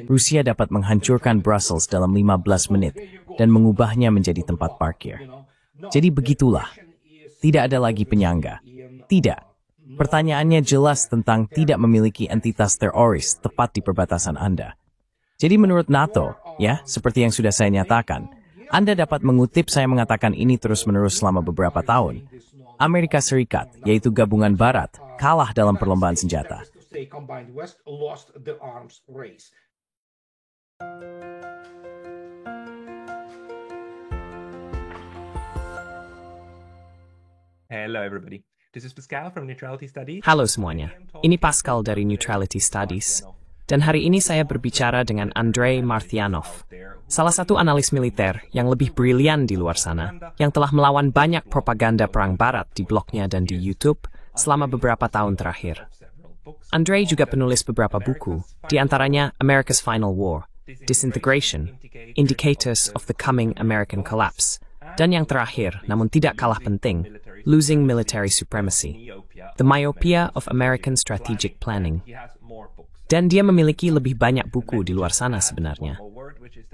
Rusia dapat menghancurkan Brussels dalam 15 menit dan mengubahnya menjadi tempat parkir. Jadi begitulah. Tidak ada lagi penyangga. Tidak. Pertanyaannya jelas tentang tidak memiliki entitas teroris tepat di perbatasan Anda. Jadi menurut NATO, ya, seperti yang sudah saya nyatakan, Anda dapat mengutip saya mengatakan ini terus-menerus selama beberapa tahun. Amerika Serikat, yaitu gabungan Barat, kalah dalam perlombaan senjata. Hello everybody. This is Pascal from Neutrality Studies. Halo semuanya, ini Pascal dari Neutrality Studies. Dan hari ini saya berbicara dengan Andrei Martyanov, salah satu analis militer yang lebih brilian di luar sana, yang telah melawan banyak propaganda perang barat di blognya dan di YouTube selama beberapa tahun terakhir. Andrei juga penulis beberapa buku, di antaranya America's Final War, Disintegration, Indicators of the Coming American Collapse, dan yang terakhir, namun tidak kalah penting, Losing Military Supremacy, The Myopia of American Strategic Planning. Dan dia memiliki lebih banyak buku di luar sana sebenarnya.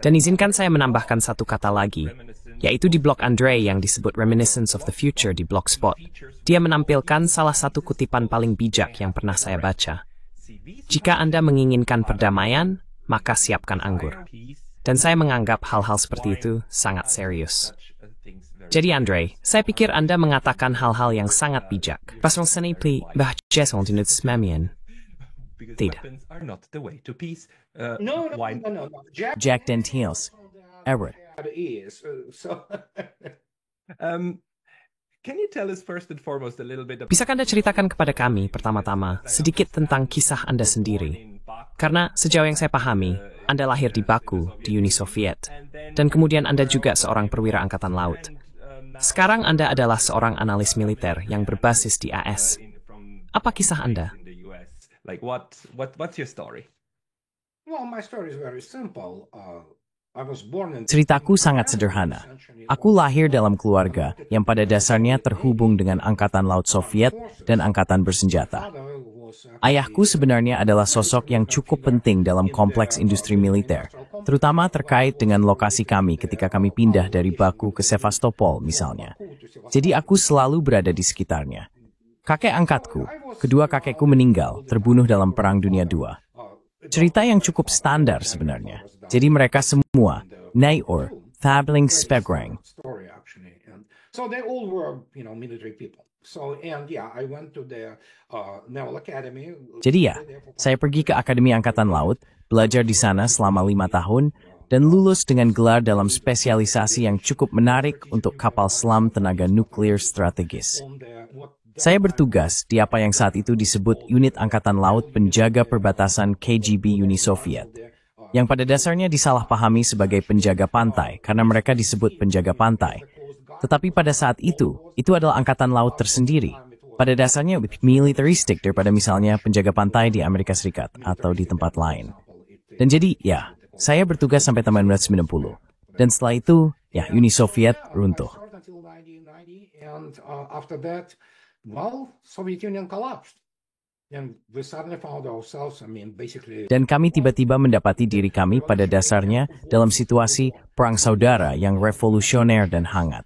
Dan izinkan saya menambahkan satu kata lagi, yaitu di blog Andrei yang disebut Reminiscence of the Future di Blogspot. Dia menampilkan salah satu kutipan paling bijak yang pernah saya baca. Jika Anda menginginkan perdamaian, maka siapkan anggur. Dan saya menganggap hal-hal seperti itu sangat serius. Jadi Andrei, saya pikir Anda mengatakan hal-hal yang sangat bijak. Pasal seni bahasa sememian. Tidak. Jack Daniels, Everett. Bisakah Anda ceritakan kepada kami pertama-tama sedikit tentang kisah Anda sendiri? Karena sejauh yang saya pahami, Anda lahir di Baku, di Uni Soviet, dan kemudian Anda juga seorang perwira angkatan laut. Sekarang Anda adalah seorang analis militer yang berbasis di AS. Apa kisah Anda? What's your story? Well, my story is very simple. Ceritaku sangat sederhana. Aku lahir dalam keluarga yang pada dasarnya terhubung dengan Angkatan Laut Soviet dan Angkatan Bersenjata. Ayahku sebenarnya adalah sosok yang cukup penting dalam kompleks industri militer, terutama terkait dengan lokasi kami ketika kami pindah dari Baku ke Sevastopol misalnya. Jadi aku selalu berada di sekitarnya. Kakek angkatku, kedua kakekku meninggal, terbunuh dalam Perang Dunia II. Cerita yang cukup standar sebenarnya. Jadi mereka semua, Nayor, Thabling Spegrang. So they all were, military people. So, and yeah, I went to the Naval Academy. Jadi ya, saya pergi ke Akademi Angkatan Laut, belajar di sana selama 5 tahun, dan lulus dengan gelar dalam spesialisasi yang cukup menarik untuk kapal selam tenaga nuklir strategis. Saya bertugas di apa yang saat itu disebut Unit Angkatan Laut Penjaga Perbatasan KGB Uni Soviet, yang pada dasarnya disalahpahami sebagai penjaga pantai karena mereka disebut penjaga pantai. Tetapi pada saat itu adalah Angkatan Laut tersendiri. Pada dasarnya lebih militeristik daripada misalnya penjaga pantai di Amerika Serikat atau di tempat lain. Dan jadi, ya, saya bertugas sampai tahun 1990. Dan setelah itu, ya, Uni Soviet runtuh. Soviet Union collapsed. And we suddenly found ourselves, Dan kami tiba-tiba mendapati diri kami pada dasarnya dalam situasi perang saudara yang revolusioner dan hangat.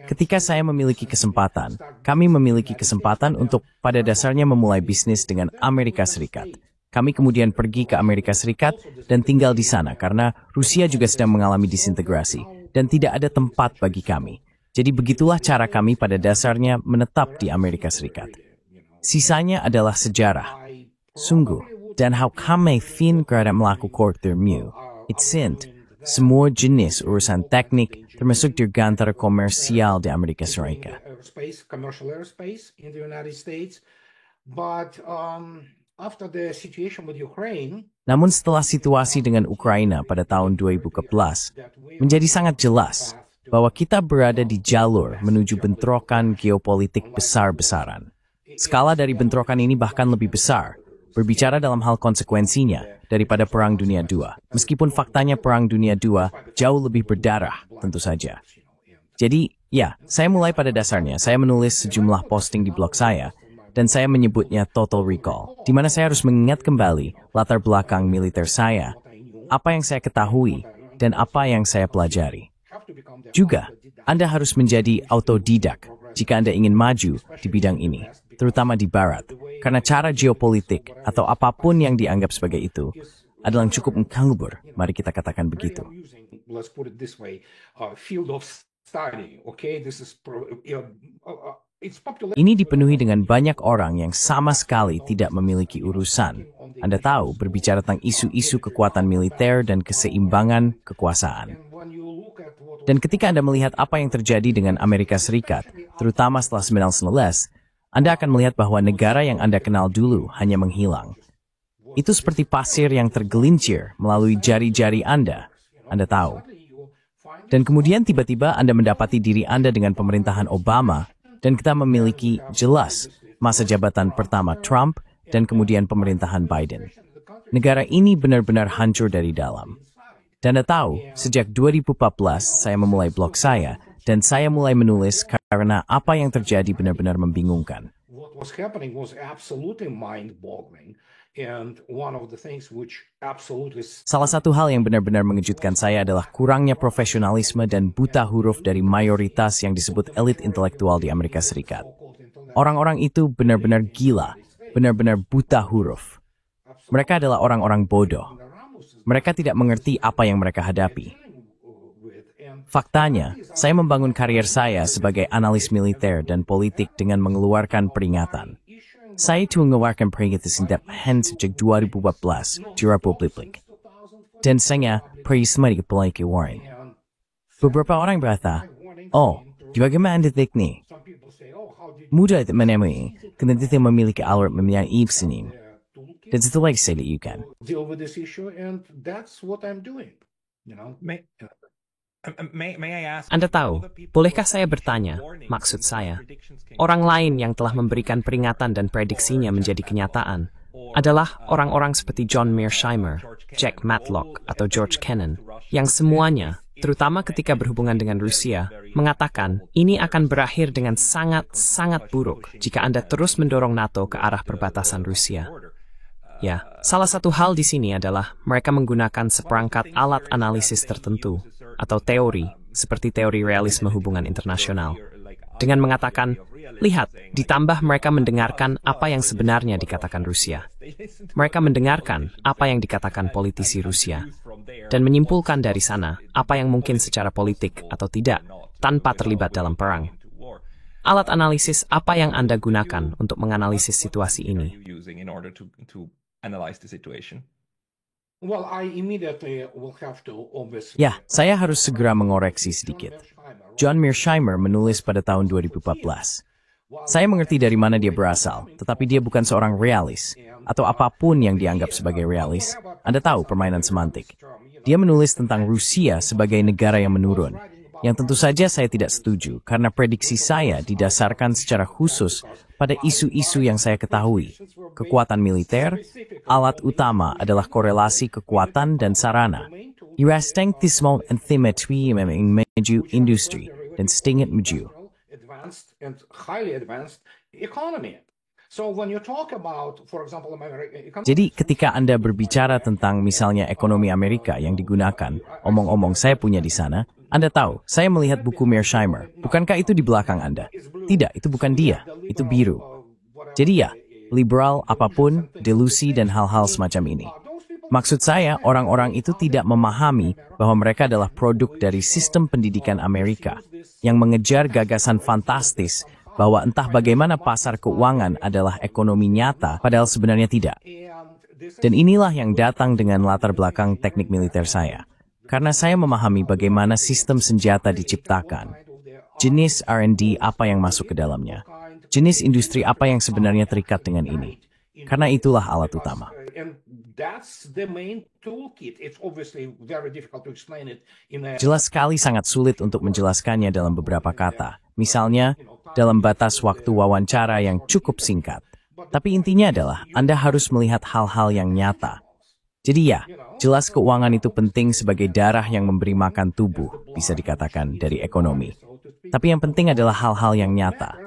Ketika saya memiliki kesempatan, kami memiliki kesempatan untuk pada dasarnya memulai bisnis dengan Amerika Serikat. Kami kemudian pergi ke Amerika Serikat dan tinggal di sana karena Rusia juga sedang mengalami disintegrasi dan tidak ada tempat bagi kami. Jadi begitulah cara kami pada dasarnya menetap di Amerika Serikat. Sisanya adalah sejarah. Sungguh, dan how kami fingerada melakukan termu. It's semua jenis urusan teknik termasuk dirgantara komersial di Amerika Serikat. Commercial aerospace in the United States. But after the situation with Ukraine, namun setelah situasi dengan Ukraina pada tahun 2011, menjadi sangat jelas bahwa kita berada di jalur menuju bentrokan geopolitik besar-besaran. Skala dari bentrokan ini bahkan lebih besar, berbicara dalam hal konsekuensinya daripada Perang Dunia II. Meskipun faktanya Perang Dunia II jauh lebih berdarah, tentu saja. Jadi, ya, saya mulai pada dasarnya, saya menulis sejumlah posting di blog saya, dan saya menyebutnya total recall, di mana saya harus mengingat kembali latar belakang militer saya, apa yang saya ketahui, dan apa yang saya pelajari. Juga, Anda harus menjadi autodidak jika Anda ingin maju di bidang ini, terutama di Barat, karena cara geopolitik atau apapun yang dianggap sebagai itu adalah yang cukup mengkalbur, mari kita katakan begitu. Let's put it this way, field of study, okay? This is it's popular. Ini dipenuhi dengan banyak orang yang sama sekali tidak memiliki urusan. Anda tahu, berbicara tentang isu-isu kekuatan militer dan keseimbangan kekuasaan. Dan ketika Anda melihat apa yang terjadi dengan Amerika Serikat, terutama setelah 1919, Anda akan melihat bahwa negara yang Anda kenal dulu hanya menghilang. Itu seperti pasir yang tergelincir melalui jari-jari Anda tahu. Dan kemudian tiba-tiba Anda mendapati diri Anda dengan pemerintahan Obama, dan kita memiliki jelas masa jabatan pertama Trump, dan kemudian pemerintahan Biden. Negara ini benar-benar hancur dari dalam. Dan Anda tahu, sejak 2014 saya memulai blog saya, dan saya mulai menulis karena apa yang terjadi benar-benar membingungkan. What was happening was absolutely mind-boggling, and one of the things which absolutely Salah satu hal yang benar-benar mengejutkan saya adalah kurangnya profesionalisme dan buta huruf dari mayoritas yang disebut elit intelektual di Amerika Serikat. Orang-orang itu benar-benar gila, benar-benar buta huruf. Mereka adalah orang-orang bodoh. Mereka tidak mengerti apa yang mereka hadapi. Faktanya, saya membangun karier saya sebagai analis militer dan politik dengan mengeluarkan peringatan. Saya itu mengeluarkan peringatan setiap hand sejak 2014 di Republik. Dan saya perisma di kepala Warren. Beberapa orang berkata, oh, bagaimana Anda teknik? Mudah menemui, karena tidak memiliki alat memiliki ibsenim. Dan setelah saya lakukan. deal with this issue, and that's what I'm doing. You know, May I ask, Anda tahu, bolehkah saya bertanya, maksud saya, orang lain yang telah memberikan peringatan dan prediksinya menjadi kenyataan adalah orang-orang seperti John Mearsheimer, Jack Matlock, atau George Kennan, yang semuanya, terutama ketika berhubungan dengan Rusia, mengatakan ini akan berakhir dengan sangat-sangat buruk jika Anda terus mendorong NATO ke arah perbatasan Rusia. Ya, salah satu hal di sini adalah mereka menggunakan seperangkat alat analisis tertentu atau teori, seperti teori realisme hubungan internasional. Dengan mengatakan, lihat, ditambah mereka mendengarkan apa yang sebenarnya dikatakan Rusia. Mereka mendengarkan apa yang dikatakan politisi Rusia, dan menyimpulkan dari sana apa yang mungkin secara politik atau tidak, tanpa terlibat dalam perang. Alat analisis apa yang Anda gunakan untuk menganalisis situasi ini? well, I immediately will have to obviously. Ya, saya harus segera mengoreksi sedikit. John Mearsheimer menulis pada tahun 2014. Saya mengerti dari mana dia berasal, tetapi dia bukan seorang realis, atau apapun yang dianggap sebagai realis. Anda tahu permainan semantik. Dia menulis tentang Rusia sebagai negara yang menurun, yang tentu saja saya tidak setuju, karena prediksi saya didasarkan secara khusus pada isu-isu yang saya ketahui. Kekuatan militer, alat utama adalah korelasi kekuatan dan sarana. Irastengtismal and thimetwi maju industri, dan stinget maju. Advanced and highly advanced economy. So when you talk about, for example, American Jadi ketika Anda berbicara tentang misalnya ekonomi Amerika yang digunakan, omong-omong saya punya di sana, Anda tahu, saya melihat buku Mearsheimer. Bukankah itu di belakang Anda? Tidak, itu bukan dia. Itu biru. Jadi ya, liberal apapun, delusi dan hal-hal semacam ini. Maksud saya, orang-orang itu tidak memahami bahwa mereka adalah produk dari sistem pendidikan Amerika yang mengejar gagasan fantastis bahwa entah bagaimana pasar keuangan adalah ekonomi nyata, padahal sebenarnya tidak. Dan inilah yang datang dengan latar belakang teknik militer saya. Karena saya memahami bagaimana sistem senjata diciptakan, jenis R&D apa yang masuk ke dalamnya, jenis industri apa yang sebenarnya terikat dengan ini. Karena itulah alat utama. and that's the main toolkit. It's obviously very difficult to explain it in a Jelas sekali sangat sulit untuk menjelaskannya dalam beberapa kata. Misalnya, dalam batas waktu wawancara yang cukup singkat. Tapi intinya adalah Anda harus melihat hal-hal yang nyata. Jadi ya, jelas keuangan itu penting sebagai darah yang memberi makan tubuh, bisa dikatakan dari ekonomi. Tapi yang penting adalah hal-hal yang nyata.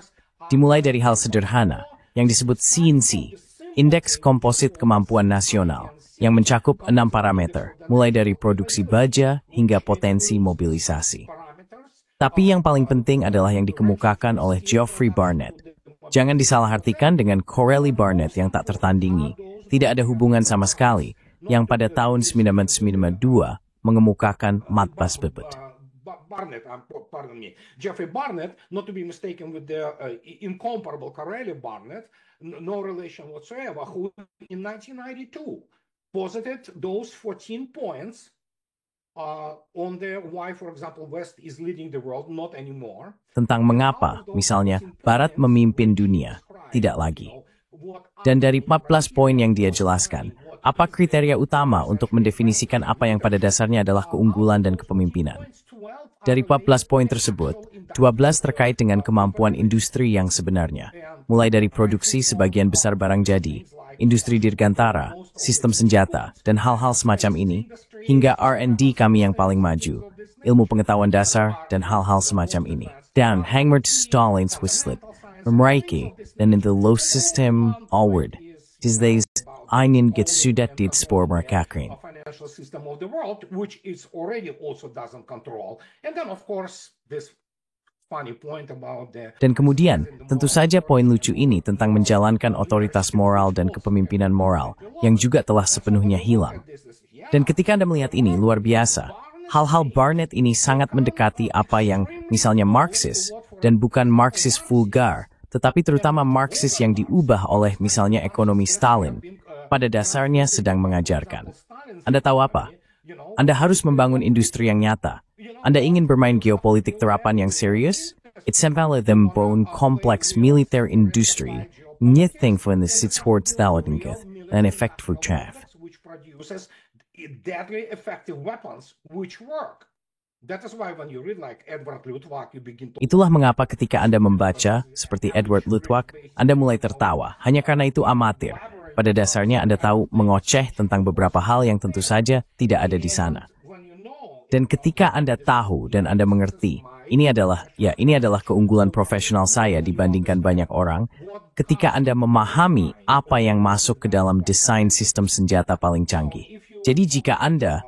Dimulai dari hal sederhana, yang disebut CNC, Indeks Komposit Kemampuan Nasional, yang mencakup 6 parameter, mulai dari produksi baja hingga potensi mobilisasi. Tapi yang paling penting adalah yang dikemukakan oleh Geoffrey Barnett. Jangan disalahartikan dengan Coralie Barnett yang tak tertandingi, tidak ada hubungan sama sekali, yang pada tahun 1992 mengemukakan Matbas Bebet. Geoffrey Barnett, not to be mistaken with the incomparable Coralie Barnett, no relation whatsoever, who in 1992 posited those 14 points on the why, for example, West is leading the world, not anymore. Tentang mengapa, misalnya, Barat memimpin dunia, tidak lagi. Dan dari 14 poin yang dia jelaskan, apa kriteria utama untuk mendefinisikan apa yang pada dasarnya adalah keunggulan dan kepemimpinan? Dari 14 poin tersebut, 12 terkait dengan kemampuan industri yang sebenarnya, mulai dari produksi sebagian besar barang jadi, industri dirgantara, sistem senjata, dan hal-hal semacam ini, hingga R&D kami yang paling maju, ilmu pengetahuan dasar, dan hal-hal semacam ini. Dan Hangmert Stalins Wisslip, Memreiki, dan in the low system allward, tisdays einen get sudat dit spoor merkakring. Financial system of the world, which is already also doesn't control. And then, of course, this funny point about the... Dan kemudian, tentu saja poin lucu ini tentang menjalankan otoritas moral dan kepemimpinan moral, yang juga telah sepenuhnya hilang. Dan ketika Anda melihat ini, luar biasa. Hal-hal Barnett ini sangat mendekati apa yang misalnya Marxis, dan bukan Marxis vulgar, tetapi terutama Marxis yang diubah oleh misalnya ekonomi Stalin, pada dasarnya sedang mengajarkan. Anda tahu apa? Anda harus membangun industri yang nyata. Anda ingin bermain geopolitik terapan yang serius? It's simply them bone complex militer industry, nyething van de sitshoordstalendingeth, en effect voor chaff. Deadly effective weapons which work. That is why when you read like Edward Luttwak, you begin to... Itulah mengapa ketika Anda membaca seperti Edward Luttwak, Anda mulai tertawa, hanya karena itu amatir. Pada dasarnya Anda tahu mengoceh tentang beberapa hal yang tentu saja tidak ada di sana. Dan ketika Anda tahu dan Anda mengerti, ini adalah keunggulan profesional saya dibandingkan banyak orang, ketika Anda memahami apa yang masuk ke dalam desain sistem senjata paling canggih. Jadi jika Anda,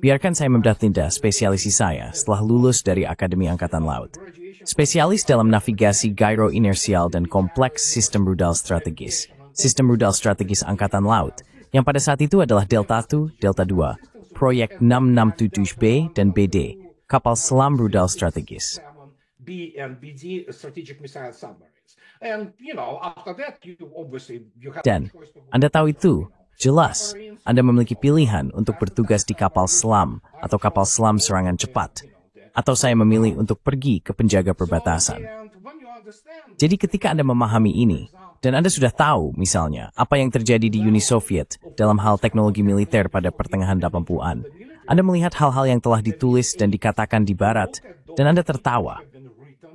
biarkan saya membertindak spesialisi saya setelah lulus dari Akademi Angkatan Laut. Spesialis dalam navigasi gyro-inersial dan kompleks sistem rudal strategis. Sistem rudal strategis Angkatan Laut, yang pada saat itu adalah Delta I, Delta II, Proyek 667B dan BD, kapal selam rudal strategis. B and BD strategic missile submarines. And after that you have Dan Anda tahu itu, jelas, Anda memiliki pilihan untuk bertugas di kapal selam atau kapal selam serangan cepat. Atau saya memilih untuk pergi ke penjaga perbatasan. Jadi ketika Anda memahami ini, dan Anda sudah tahu, misalnya, apa yang terjadi di Uni Soviet dalam hal teknologi militer pada pertengahan 80-an, Anda melihat hal-hal yang telah ditulis dan dikatakan di Barat, dan Anda tertawa.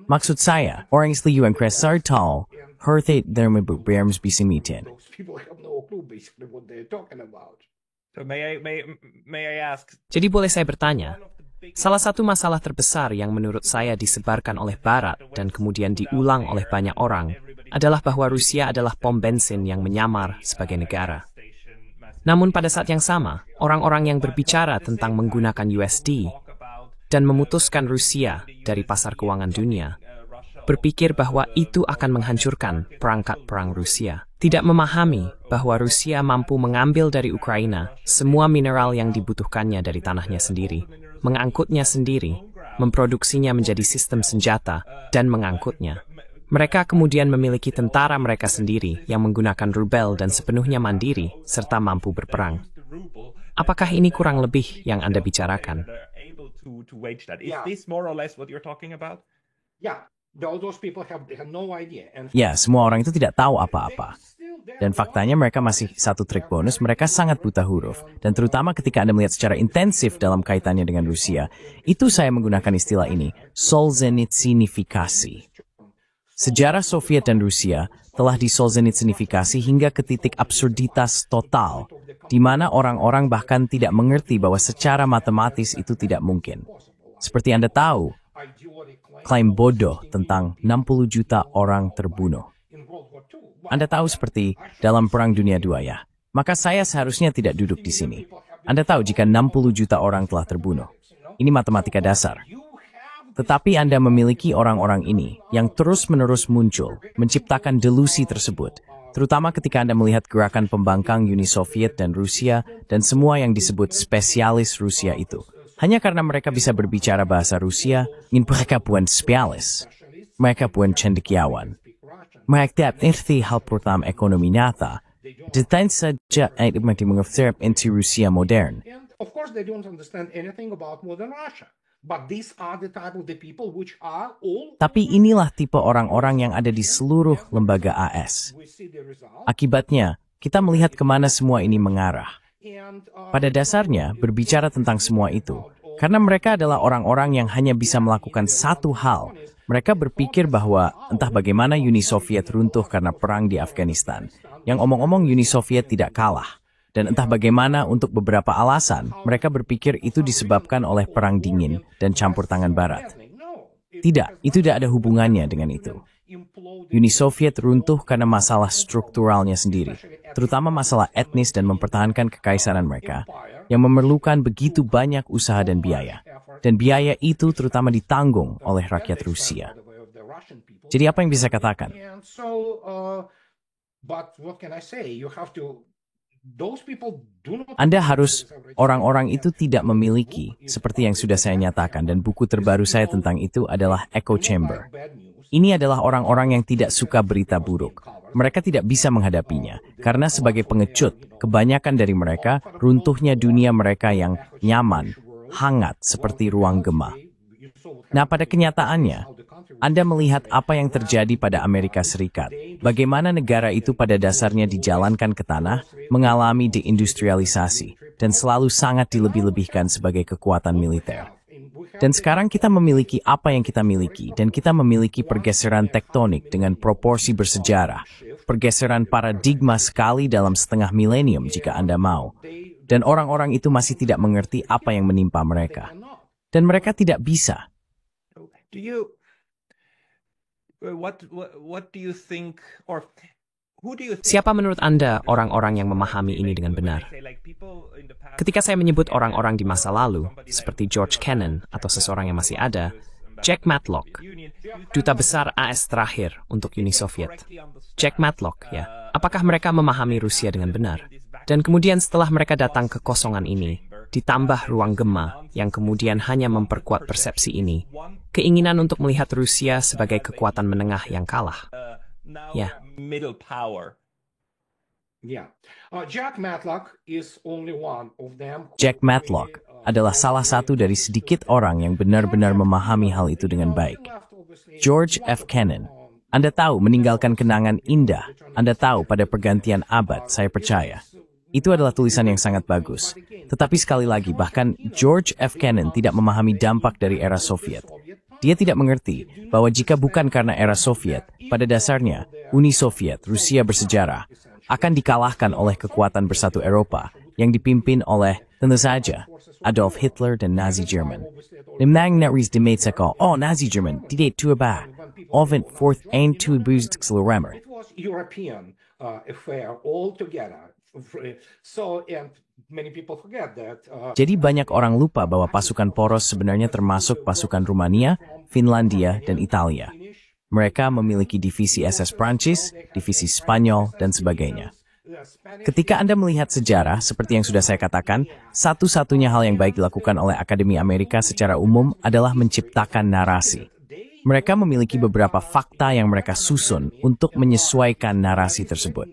Maksud saya, orang yang kresar tal, herthet derme berms bisimitin. So may I ask? Jadi boleh saya bertanya, salah satu masalah terbesar yang menurut saya disebarkan oleh Barat dan kemudian diulang oleh banyak orang adalah bahwa Rusia adalah pom bensin yang menyamar sebagai negara. Namun pada saat yang sama, orang-orang yang berbicara tentang menggunakan USD dan memutuskan Rusia dari pasar keuangan dunia berpikir bahwa itu akan menghancurkan perangkat perang Rusia. Tidak memahami bahwa Rusia mampu mengambil dari Ukraina semua mineral yang dibutuhkannya dari tanahnya sendiri, mengangkutnya sendiri, memproduksinya menjadi sistem senjata, dan mengangkutnya. Mereka kemudian memiliki tentara mereka sendiri yang menggunakan rubel dan sepenuhnya mandiri, serta mampu berperang. Apakah ini kurang lebih yang Anda bicarakan? Ya, semua orang itu tidak tahu apa-apa. Dan faktanya mereka masih satu trik bonus, mereka sangat buta huruf. Dan terutama ketika Anda melihat secara intensif dalam kaitannya dengan Rusia, itu saya menggunakan istilah ini, Solzhenitsinifikasi. Sejarah Soviet dan Rusia telah disolzhenitsinifikasi hingga ke titik absurditas total, di mana orang-orang bahkan tidak mengerti bahwa secara matematis itu tidak mungkin. Seperti Anda tahu, klaim bodoh tentang 60 juta orang terbunuh. Anda tahu seperti dalam Perang Dunia II ya. Maka saya seharusnya tidak duduk di sini. Anda tahu jika 60 juta orang telah terbunuh. Ini matematika dasar. Tetapi Anda memiliki orang-orang ini yang terus-menerus muncul, menciptakan delusi tersebut. Terutama ketika Anda melihat gerakan pembangkang Uni Soviet dan Rusia dan semua yang disebut spesialis Rusia itu. Hanya karena mereka bisa berbicara bahasa Rusia, mereka bukan spesialis. Mereka bukan cendekiawan. Mereka mengerti hal pertama ekonomi nyata. Detain saja mengerti into Rusia modern. And of course, they don't understand anything about modern Russia. But these are the type of the people which are all. Tapi inilah tipe orang-orang yang ada di seluruh lembaga AS. We see the result. Akibatnya, kita melihat kemana semua ini mengarah. And Pada dasarnya, berbicara tentang semua itu, karena mereka adalah orang-orang yang hanya bisa melakukan satu hal. Mereka berpikir bahwa entah bagaimana Uni Soviet runtuh karena perang di Afghanistan, yang omong-omong Uni Soviet tidak kalah. Dan entah bagaimana untuk beberapa alasan, mereka berpikir itu disebabkan oleh perang dingin dan campur tangan Barat. Tidak, itu tidak ada hubungannya dengan itu. Uni Soviet runtuh karena masalah strukturalnya sendiri, terutama masalah etnis dan mempertahankan kekaisaran mereka, yang memerlukan begitu banyak usaha dan biaya. Dan biaya itu terutama ditanggung oleh rakyat Rusia. Jadi apa yang bisa katakan? And so, but what can I say? You have to. Those people do not. Anda harus, orang-orang itu tidak memiliki, seperti yang sudah saya nyatakan, dan buku terbaru saya tentang itu adalah Echo Chamber. Ini adalah orang-orang yang tidak suka berita buruk. Mereka tidak bisa menghadapinya, karena sebagai pengecut, kebanyakan dari mereka, runtuhnya dunia mereka yang nyaman, hangat, seperti ruang gema. Nah, pada kenyataannya, Anda melihat apa yang terjadi pada Amerika Serikat. Bagaimana negara itu pada dasarnya dijalankan ke tanah, mengalami deindustrialisasi, dan selalu sangat dilebih-lebihkan sebagai kekuatan militer. Dan sekarang kita memiliki apa yang kita miliki, dan kita memiliki pergeseran tektonik dengan proporsi bersejarah. Pergeseran paradigma sekali dalam setengah milenium jika Anda mau. Dan orang-orang itu masih tidak mengerti apa yang menimpa mereka. Dan mereka tidak bisa. Do you what do you think, or who do you think? Siapa menurut Anda orang-orang yang memahami ini dengan benar? Ketika saya menyebut orang-orang di masa lalu, seperti George Kennan atau seseorang yang masih ada, Jack Matlock, duta besar AS terakhir untuk Uni Soviet. Jack Matlock, ya. Apakah mereka memahami Rusia dengan benar? Dan kemudian setelah mereka datang ke kosongan ini, ditambah ruang gema yang kemudian hanya memperkuat persepsi ini, keinginan untuk melihat Rusia sebagai kekuatan menengah yang kalah. Ya. Middle power. Yeah. Jack Matlock is only one of them. Jack Matlock adalah salah satu dari sedikit orang yang benar-benar memahami hal itu dengan baik. George F. Kennan, Anda tahu meninggalkan kenangan indah. Anda tahu pada pergantian abad, saya percaya. Itu adalah tulisan yang sangat bagus. Tetapi sekali lagi, bahkan George F. Kennan tidak memahami dampak dari era Soviet. Dia tidak mengerti bahwa jika bukan karena era Soviet, pada dasarnya, Uni Soviet, Rusia bersejarah, akan dikalahkan oleh kekuatan bersatu Eropa yang dipimpin oleh, tentu saja, Adolf Hitler dan Nazi Jerman. Nimnang naris dimetsekal, Nazi Jerman, tidak tuaba, ovent fourth and two boosts It was European affair altogether. So, and many people forget that. Jadi banyak orang lupa bahwa pasukan poros sebenarnya termasuk pasukan Rumania, Finlandia, dan Italia. Mereka memiliki divisi SS Prancis, divisi Spanyol, dan sebagainya. Ketika Anda melihat sejarah, seperti yang sudah saya katakan, satu-satunya hal yang baik dilakukan oleh Akademi Amerika secara umum adalah menciptakan narasi. Mereka memiliki beberapa fakta yang mereka susun untuk menyesuaikan narasi tersebut.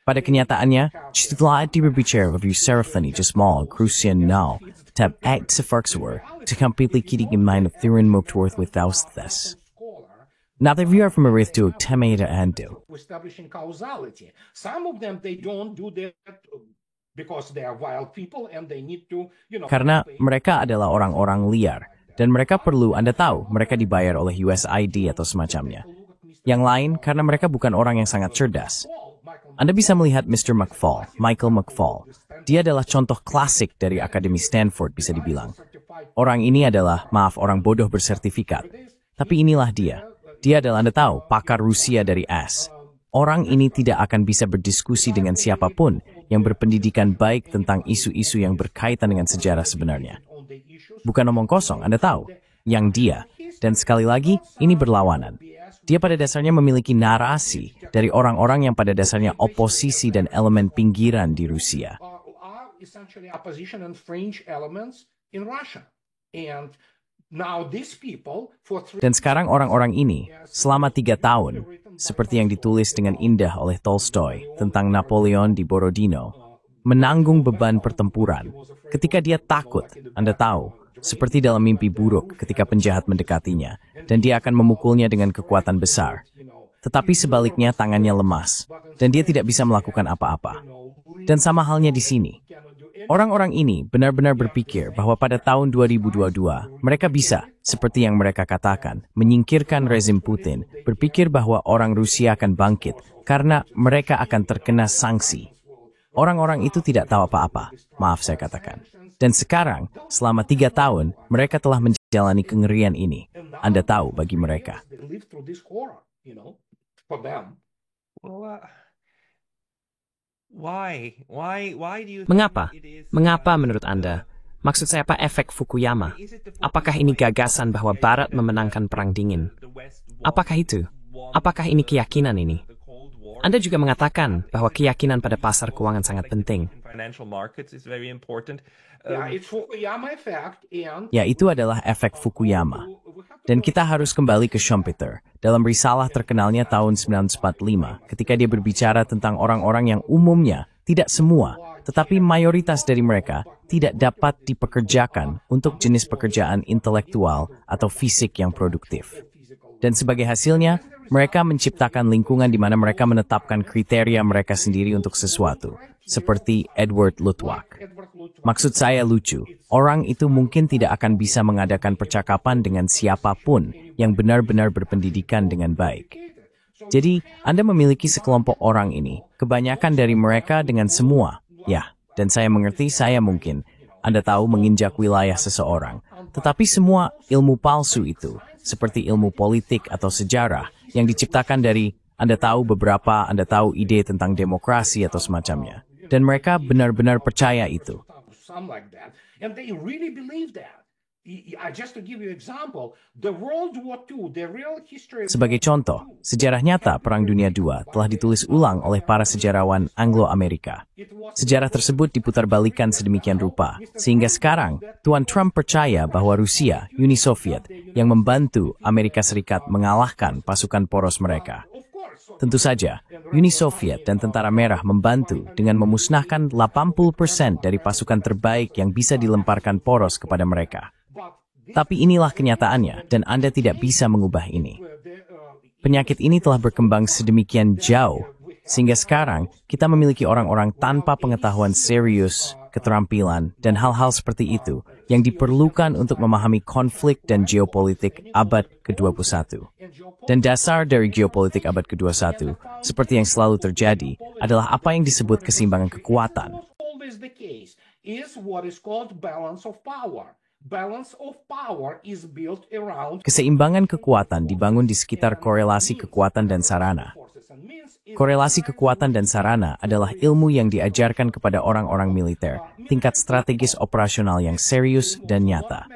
Pada kenyataannya, setelah berbicara review Serafini Jasmal, Crucian now, tab act sefarkswer, to completely kidding in mind of Thurin Moktorth without this. Now the viewer from Arith to Temeda Andu. Establishing causality. Some of them, they don't do that because they are wild people and they need to, Karena mereka adalah orang-orang liar, dan mereka perlu, Anda tahu, mereka dibayar oleh USAID atau semacamnya. Yang lain, karena mereka bukan orang yang sangat cerdas. Anda bisa melihat Mr. McFall, Michael McFall. Dia adalah contoh klasik dari Akademi Stanford, bisa dibilang. Orang ini adalah, orang bodoh bersertifikat. Tapi inilah dia. Dia adalah, Anda tahu, pakar Rusia dari AS. orang ini tidak akan bisa berdiskusi dengan siapapun yang berpendidikan baik tentang isu-isu yang berkaitan dengan sejarah sebenarnya. Bukan omong kosong, Anda tahu, yang dia, dan sekali lagi, ini berlawanan. Dia pada dasarnya memiliki narasi dari orang-orang yang pada dasarnya oposisi dan elemen pinggiran di Rusia. Are essentially opposition and fringe elements in Russia. And now these people for Dan sekarang orang-orang ini, selama 3 tahun, seperti yang ditulis dengan indah oleh Tolstoy tentang Napoleon di Borodino, menanggung beban pertempuran ketika dia takut, Anda tahu, seperti dalam mimpi buruk ketika penjahat mendekatinya, dan dia akan memukulnya dengan kekuatan besar. Tetapi sebaliknya tangannya lemas, dan dia tidak bisa melakukan apa-apa. Dan sama halnya di sini. Orang-orang ini benar-benar berpikir bahwa pada tahun 2022, mereka bisa, seperti yang mereka katakan, menyingkirkan rezim Putin, berpikir bahwa orang Rusia akan bangkit, karena mereka akan terkena sanksi. Orang-orang itu tidak tahu apa-apa, maaf saya katakan. Dan sekarang, selama 3 tahun, mereka telah menjalani kengerian ini. Anda tahu bagi mereka. Mengapa? Mengapa menurut Anda? Maksud saya apa efek Fukuyama? Apakah ini gagasan bahwa Barat memenangkan Perang Dingin? Apakah itu? Apakah ini keyakinan ini? Anda juga mengatakan bahwa keyakinan pada pasar keuangan sangat penting. Ya, itu adalah efek Fukuyama. Dan kita harus kembali ke Schumpeter dalam risalah terkenalnya tahun 1945 ketika dia berbicara tentang orang-orang yang umumnya, tidak semua, tetapi mayoritas dari mereka tidak dapat dipekerjakan untuk jenis pekerjaan intelektual atau fisik yang produktif. Dan sebagai hasilnya, mereka menciptakan lingkungan di mana mereka menetapkan kriteria mereka sendiri untuk sesuatu, seperti Edward Luttwak. Maksud saya lucu, orang itu mungkin tidak akan bisa mengadakan percakapan dengan siapapun yang benar-benar berpendidikan dengan baik. Jadi, Anda memiliki sekelompok orang ini, kebanyakan dari mereka dengan semua, ya, dan saya mengerti saya mungkin, Anda tahu menginjak wilayah seseorang, tetapi semua ilmu palsu itu, seperti ilmu politik atau sejarah, yang diciptakan dari, Anda tahu beberapa, Anda tahu ide tentang demokrasi atau semacamnya. Dan mereka benar-benar percaya itu. Sebagai contoh, sejarah nyata Perang Dunia II telah ditulis ulang oleh para sejarawan Anglo-Amerika. Sejarah tersebut diputarbalikkan sedemikian rupa, sehingga sekarang Tuan Trump percaya bahwa Rusia, Uni Soviet, yang membantu Amerika Serikat mengalahkan pasukan poros mereka. Tentu saja, Uni Soviet dan Tentara Merah membantu dengan memusnahkan 80% dari pasukan terbaik yang bisa dilemparkan poros kepada mereka. Tapi inilah kenyataannya, dan Anda tidak bisa mengubah ini. Penyakit ini telah berkembang sedemikian jauh, sehingga sekarang kita memiliki orang-orang tanpa pengetahuan serius, keterampilan, dan hal-hal seperti itu yang diperlukan untuk memahami konflik dan geopolitik abad ke-21. Dan dasar dari geopolitik abad ke-21, seperti yang selalu terjadi, adalah apa yang disebut keseimbangan kekuatan. Keseimbangan kekuatan dibangun di sekitar korelasi kekuatan dan sarana. Korelasi kekuatan dan sarana adalah ilmu yang diajarkan kepada orang-orang militer, tingkat strategis operasional yang serius dan nyata.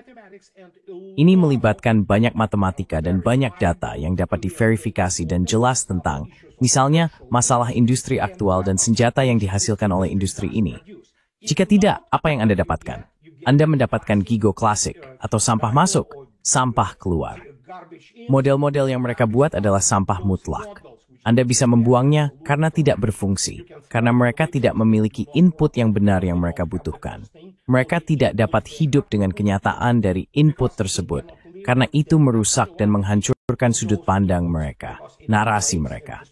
Ini melibatkan banyak matematika dan banyak data yang dapat diverifikasi dan jelas tentang, misalnya, masalah industri aktual dan senjata yang dihasilkan oleh industri ini. Jika tidak, apa yang Anda dapatkan? Anda mendapatkan gigo klasik, atau sampah masuk, sampah keluar. Model-model yang mereka buat adalah sampah mutlak. Anda bisa membuangnya karena tidak berfungsi, karena mereka tidak memiliki input yang benar yang mereka butuhkan. Mereka tidak dapat hidup dengan kenyataan dari input tersebut, karena itu merusak dan menghancurkan sudut pandang mereka, narasi mereka.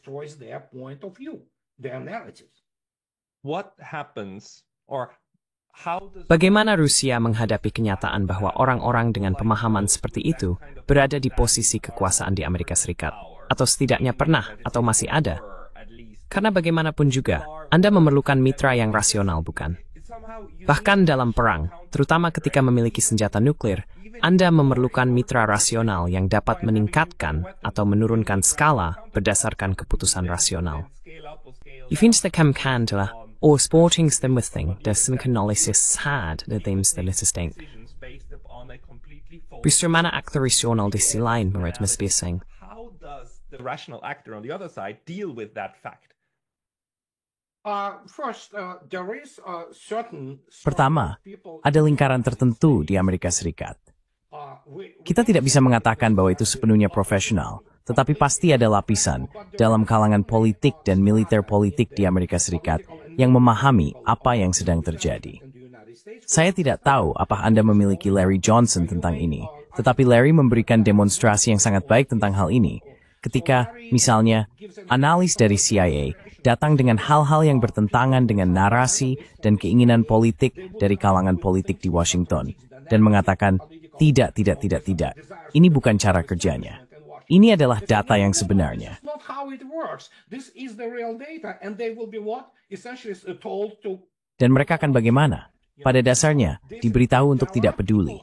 Bagaimana Rusia menghadapi kenyataan bahwa orang-orang dengan pemahaman seperti itu berada di posisi kekuasaan di Amerika Serikat? Atau setidaknya pernah, atau masih ada. Karena bagaimanapun juga, Anda memerlukan mitra yang rasional, bukan? Bahkan dalam perang, terutama ketika memiliki senjata nuklir, Anda memerlukan mitra rasional yang dapat meningkatkan atau menurunkan skala berdasarkan keputusan rasional. Det finns det kan handla årsspårningsstämmelsen där som kan sad det demställesestänk. Bistr mana aktor rasional di sisi lain menurut Ms. Biasing? How does the rational actor on the other side deal with that fact? First, there is certain Pertama, ada lingkaran tertentu di Amerika Serikat. Kita tidak bisa mengatakan bahwa itu sepenuhnya profesional, tetapi pasti ada lapisan dalam kalangan politik dan militer politik di Amerika Serikat yang memahami apa yang sedang terjadi. Saya tidak tahu apakah Anda memiliki Larry Johnson tentang ini, tetapi Larry memberikan demonstrasi yang sangat baik tentang hal ini. Ketika, misalnya, analis dari CIA datang dengan hal-hal yang bertentangan dengan narasi dan keinginan politik dari kalangan politik di Washington, dan mengatakan, tidak. Ini bukan cara kerjanya. Ini adalah data yang sebenarnya. Dan mereka akan bagaimana? Pada dasarnya, diberitahu untuk tidak peduli.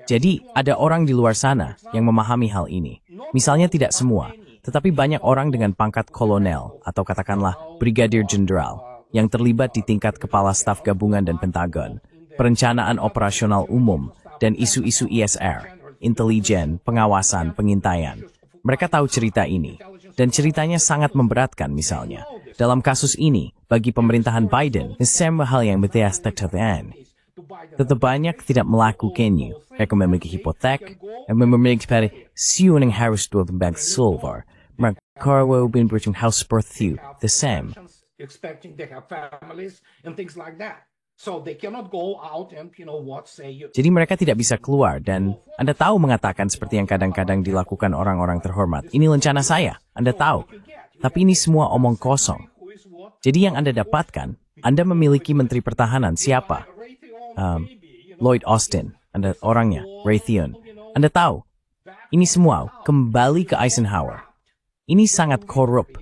Jadi, ada orang di luar sana yang memahami hal ini. Misalnya tidak semua, tetapi banyak orang dengan pangkat kolonel atau katakanlah brigadir jenderal yang terlibat di tingkat kepala staf gabungan dan Pentagon, perencanaan operasional umum, dan isu-isu ISR, intelijen, pengawasan, pengintaian. Mereka tahu cerita ini, dan ceritanya sangat memberatkan misalnya. Dalam kasus ini, bagi pemerintahan Biden, semua hal yang berteastetan. Tetap banyak tidak melakukannya. Mereka memiliki hipotek, dan memiliki pensiun yang harus bank silver. Mereka bin berjung house birthday, the same. Expecting they have families and things like that. So they cannot go out and say. Jadi mereka tidak bisa keluar dan Anda tahu mengatakan seperti yang kadang-kadang dilakukan orang-orang terhormat. Ini lencana saya, Anda tahu. Tapi ini semua omong kosong. Jadi yang Anda dapatkan, Anda memiliki Menteri Pertahanan siapa? Lloyd Austin, Anda orangnya, Raytheon. Anda tahu, ini semua kembali ke Eisenhower. Ini sangat korup.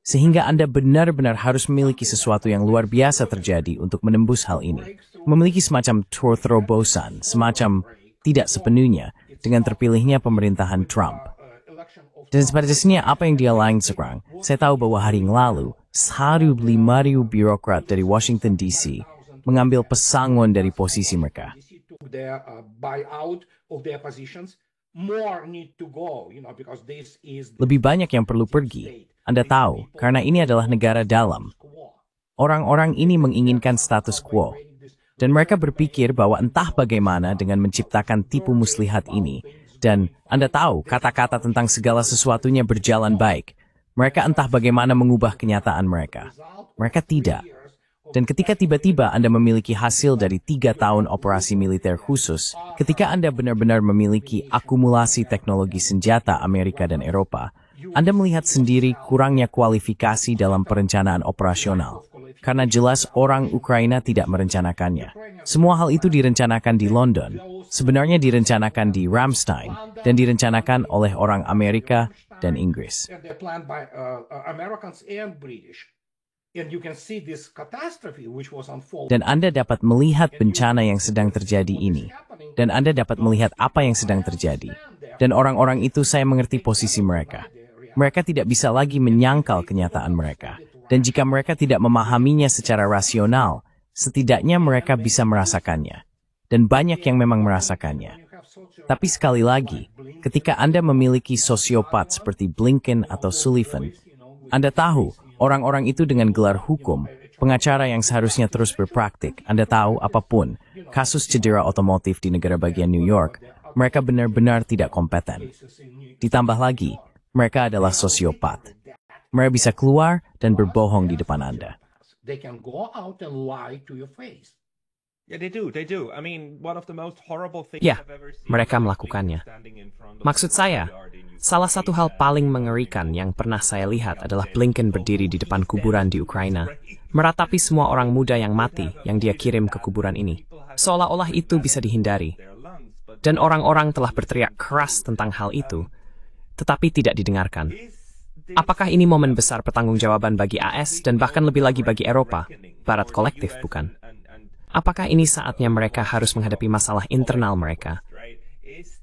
Sehingga Anda benar-benar harus memiliki sesuatu yang luar biasa terjadi untuk menembus hal ini. Memiliki semacam terobosan, semacam tidak sepenuhnya dengan terpilihnya pemerintahan Trump. Dan sebenarnya apa yang dia lain sekarang, saya tahu bahwa hari yang lalu, 1.500 birokrat dari Washington DC mengambil pesangon dari posisi mereka. Lebih banyak yang perlu pergi. Anda tahu, karena ini adalah negara dalam. Orang-orang ini menginginkan status quo. Dan mereka berpikir bahwa entah bagaimana dengan menciptakan tipu muslihat ini. Dan Anda tahu, kata-kata tentang segala sesuatunya berjalan baik. Mereka entah bagaimana mengubah kenyataan mereka. Mereka tidak. Dan ketika tiba-tiba Anda memiliki hasil dari 3 tahun operasi militer khusus, ketika Anda benar-benar memiliki akumulasi teknologi senjata Amerika dan Eropa, Anda melihat sendiri kurangnya kualifikasi dalam perencanaan operasional. Karena jelas orang Ukraina tidak merencanakannya. Semua hal itu direncanakan di London, sebenarnya direncanakan di Ramstein, dan direncanakan oleh orang Amerika dan Inggris. Dan Anda dapat melihat bencana yang sedang terjadi ini. Dan Anda dapat melihat apa yang sedang terjadi. Dan orang-orang itu saya mengerti posisi mereka. Mereka tidak bisa lagi menyangkal kenyataan mereka. Dan jika mereka tidak memahaminya secara rasional, setidaknya mereka bisa merasakannya. Dan banyak yang memang merasakannya. Tapi sekali lagi, ketika Anda memiliki sosiopat seperti Blinken atau Sullivan, Anda tahu, orang-orang itu dengan gelar hukum, pengacara yang seharusnya terus berpraktik, Anda tahu apapun, kasus cedera otomotif di negara bagian New York, mereka benar-benar tidak kompeten. Ditambah lagi, mereka adalah sosiopat. Mereka bisa keluar dan berbohong di depan Anda. Ya, mereka melakukannya. Maksud saya, salah satu hal paling mengerikan yang pernah saya lihat adalah Blinken berdiri di depan kuburan di Ukraina, meratapi semua orang muda yang mati yang dia kirim ke kuburan ini. Seolah-olah itu bisa dihindari. Dan orang-orang telah berteriak keras tentang hal itu, tetapi tidak didengarkan. Apakah ini momen besar pertanggungjawaban bagi AS dan bahkan lebih lagi bagi Eropa, Barat kolektif bukan? Apakah ini saatnya mereka harus menghadapi masalah internal mereka?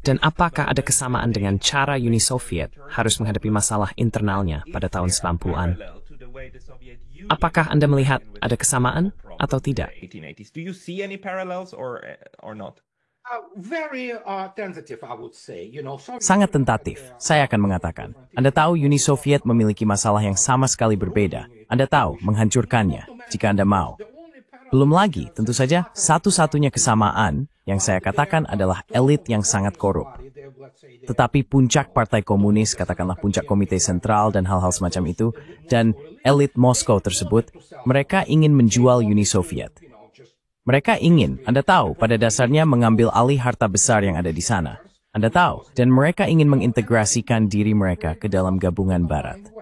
Dan apakah ada kesamaan dengan cara Uni Soviet harus menghadapi masalah internalnya pada tahun 90-an? Apakah Anda melihat ada kesamaan atau tidak? Do you see any parallels or not? Very tentative, I would say. Sangat tentatif, saya akan mengatakan. Anda tahu Uni Soviet memiliki masalah yang sama sekali berbeda. Anda tahu menghancurkannya jika Anda mau. Belum lagi, tentu saja, satu-satunya kesamaan yang saya katakan adalah elit yang sangat korup. Tetapi puncak Partai Komunis, katakanlah puncak Komite Sentral dan hal-hal semacam itu, dan elit Moskow tersebut, mereka ingin menjual Uni Soviet. Mereka ingin, Anda tahu, pada dasarnya mengambil alih harta besar yang ada di sana. Anda tahu, dan mereka ingin mengintegrasikan diri mereka ke dalam gabungan Barat.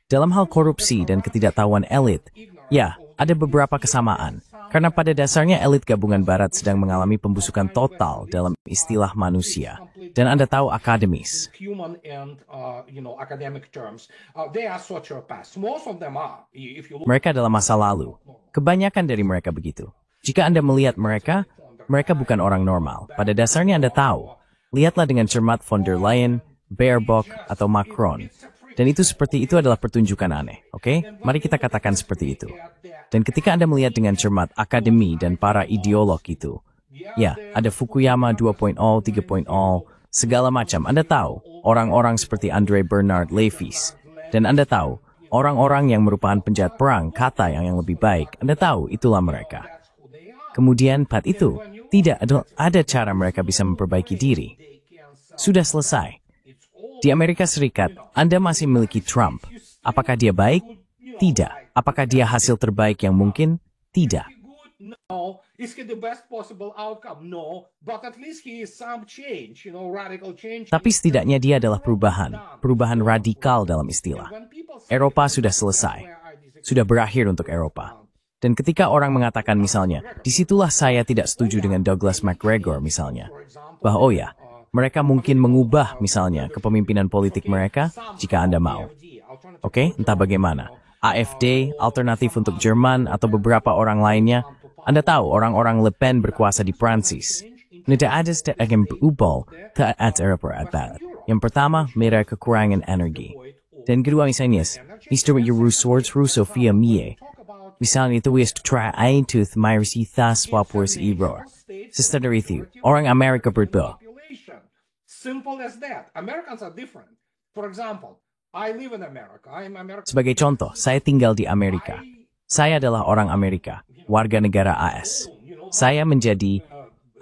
Dalam hal korupsi dan ketidaktahuan elit, ya, ada beberapa kesamaan, karena pada dasarnya elit gabungan Barat sedang mengalami pembusukan total dalam istilah manusia. Dan Anda tahu akademis. Mereka adalah masa lalu. Kebanyakan dari mereka begitu. Jika Anda melihat mereka, mereka bukan orang normal. Pada dasarnya Anda tahu. Lihatlah dengan cermat von der Leyen, Baerbock, atau Macron. Dan itu seperti itu adalah pertunjukan aneh, oke? Mari kita katakan seperti itu. Dan ketika Anda melihat dengan cermat akademi dan para ideolog itu, ya, ada Fukuyama 2.0, 3.0, segala macam. Anda tahu, orang-orang seperti Andre Bernard Levis. Dan Anda tahu, orang-orang yang merupakan penjahat perang, kata yang lebih baik. Anda tahu, itulah mereka. Kemudian, pada itu, tidak ada cara mereka bisa memperbaiki diri. Sudah selesai. Di Amerika Serikat, Anda masih memiliki Trump. Apakah dia baik? Tidak. Apakah dia hasil terbaik yang mungkin? Tidak. Tapi setidaknya dia adalah perubahan radikal dalam istilah. Eropa sudah selesai. Sudah berakhir untuk Eropa. Dan ketika orang mengatakan misalnya, disitulah saya tidak setuju dengan Douglas MacGregor misalnya. Bahwa oh ya, mereka mungkin mengubah misalnya kepemimpinan politik mereka jika Anda mau. Oke, entah bagaimana. AfD, Alternatif untuk Jerman, atau beberapa orang lainnya. Anda tahu orang-orang Le Pen berkuasa di Prancis. Tidak ada akan berubah taat Eropa at. Yang pertama, mereka kekurangan energi. Dan kedua misalnya, Mr. Rusofia Mie. Misalnya itu try to myris ithas wapurs ibro. Setelah itu, orang Amerika berbeda. Simple as that. Americans are different. For example, I live in America. I am American. Sebagai contoh, saya tinggal di Amerika. Saya adalah orang Amerika, warga negara AS. Saya menjadi,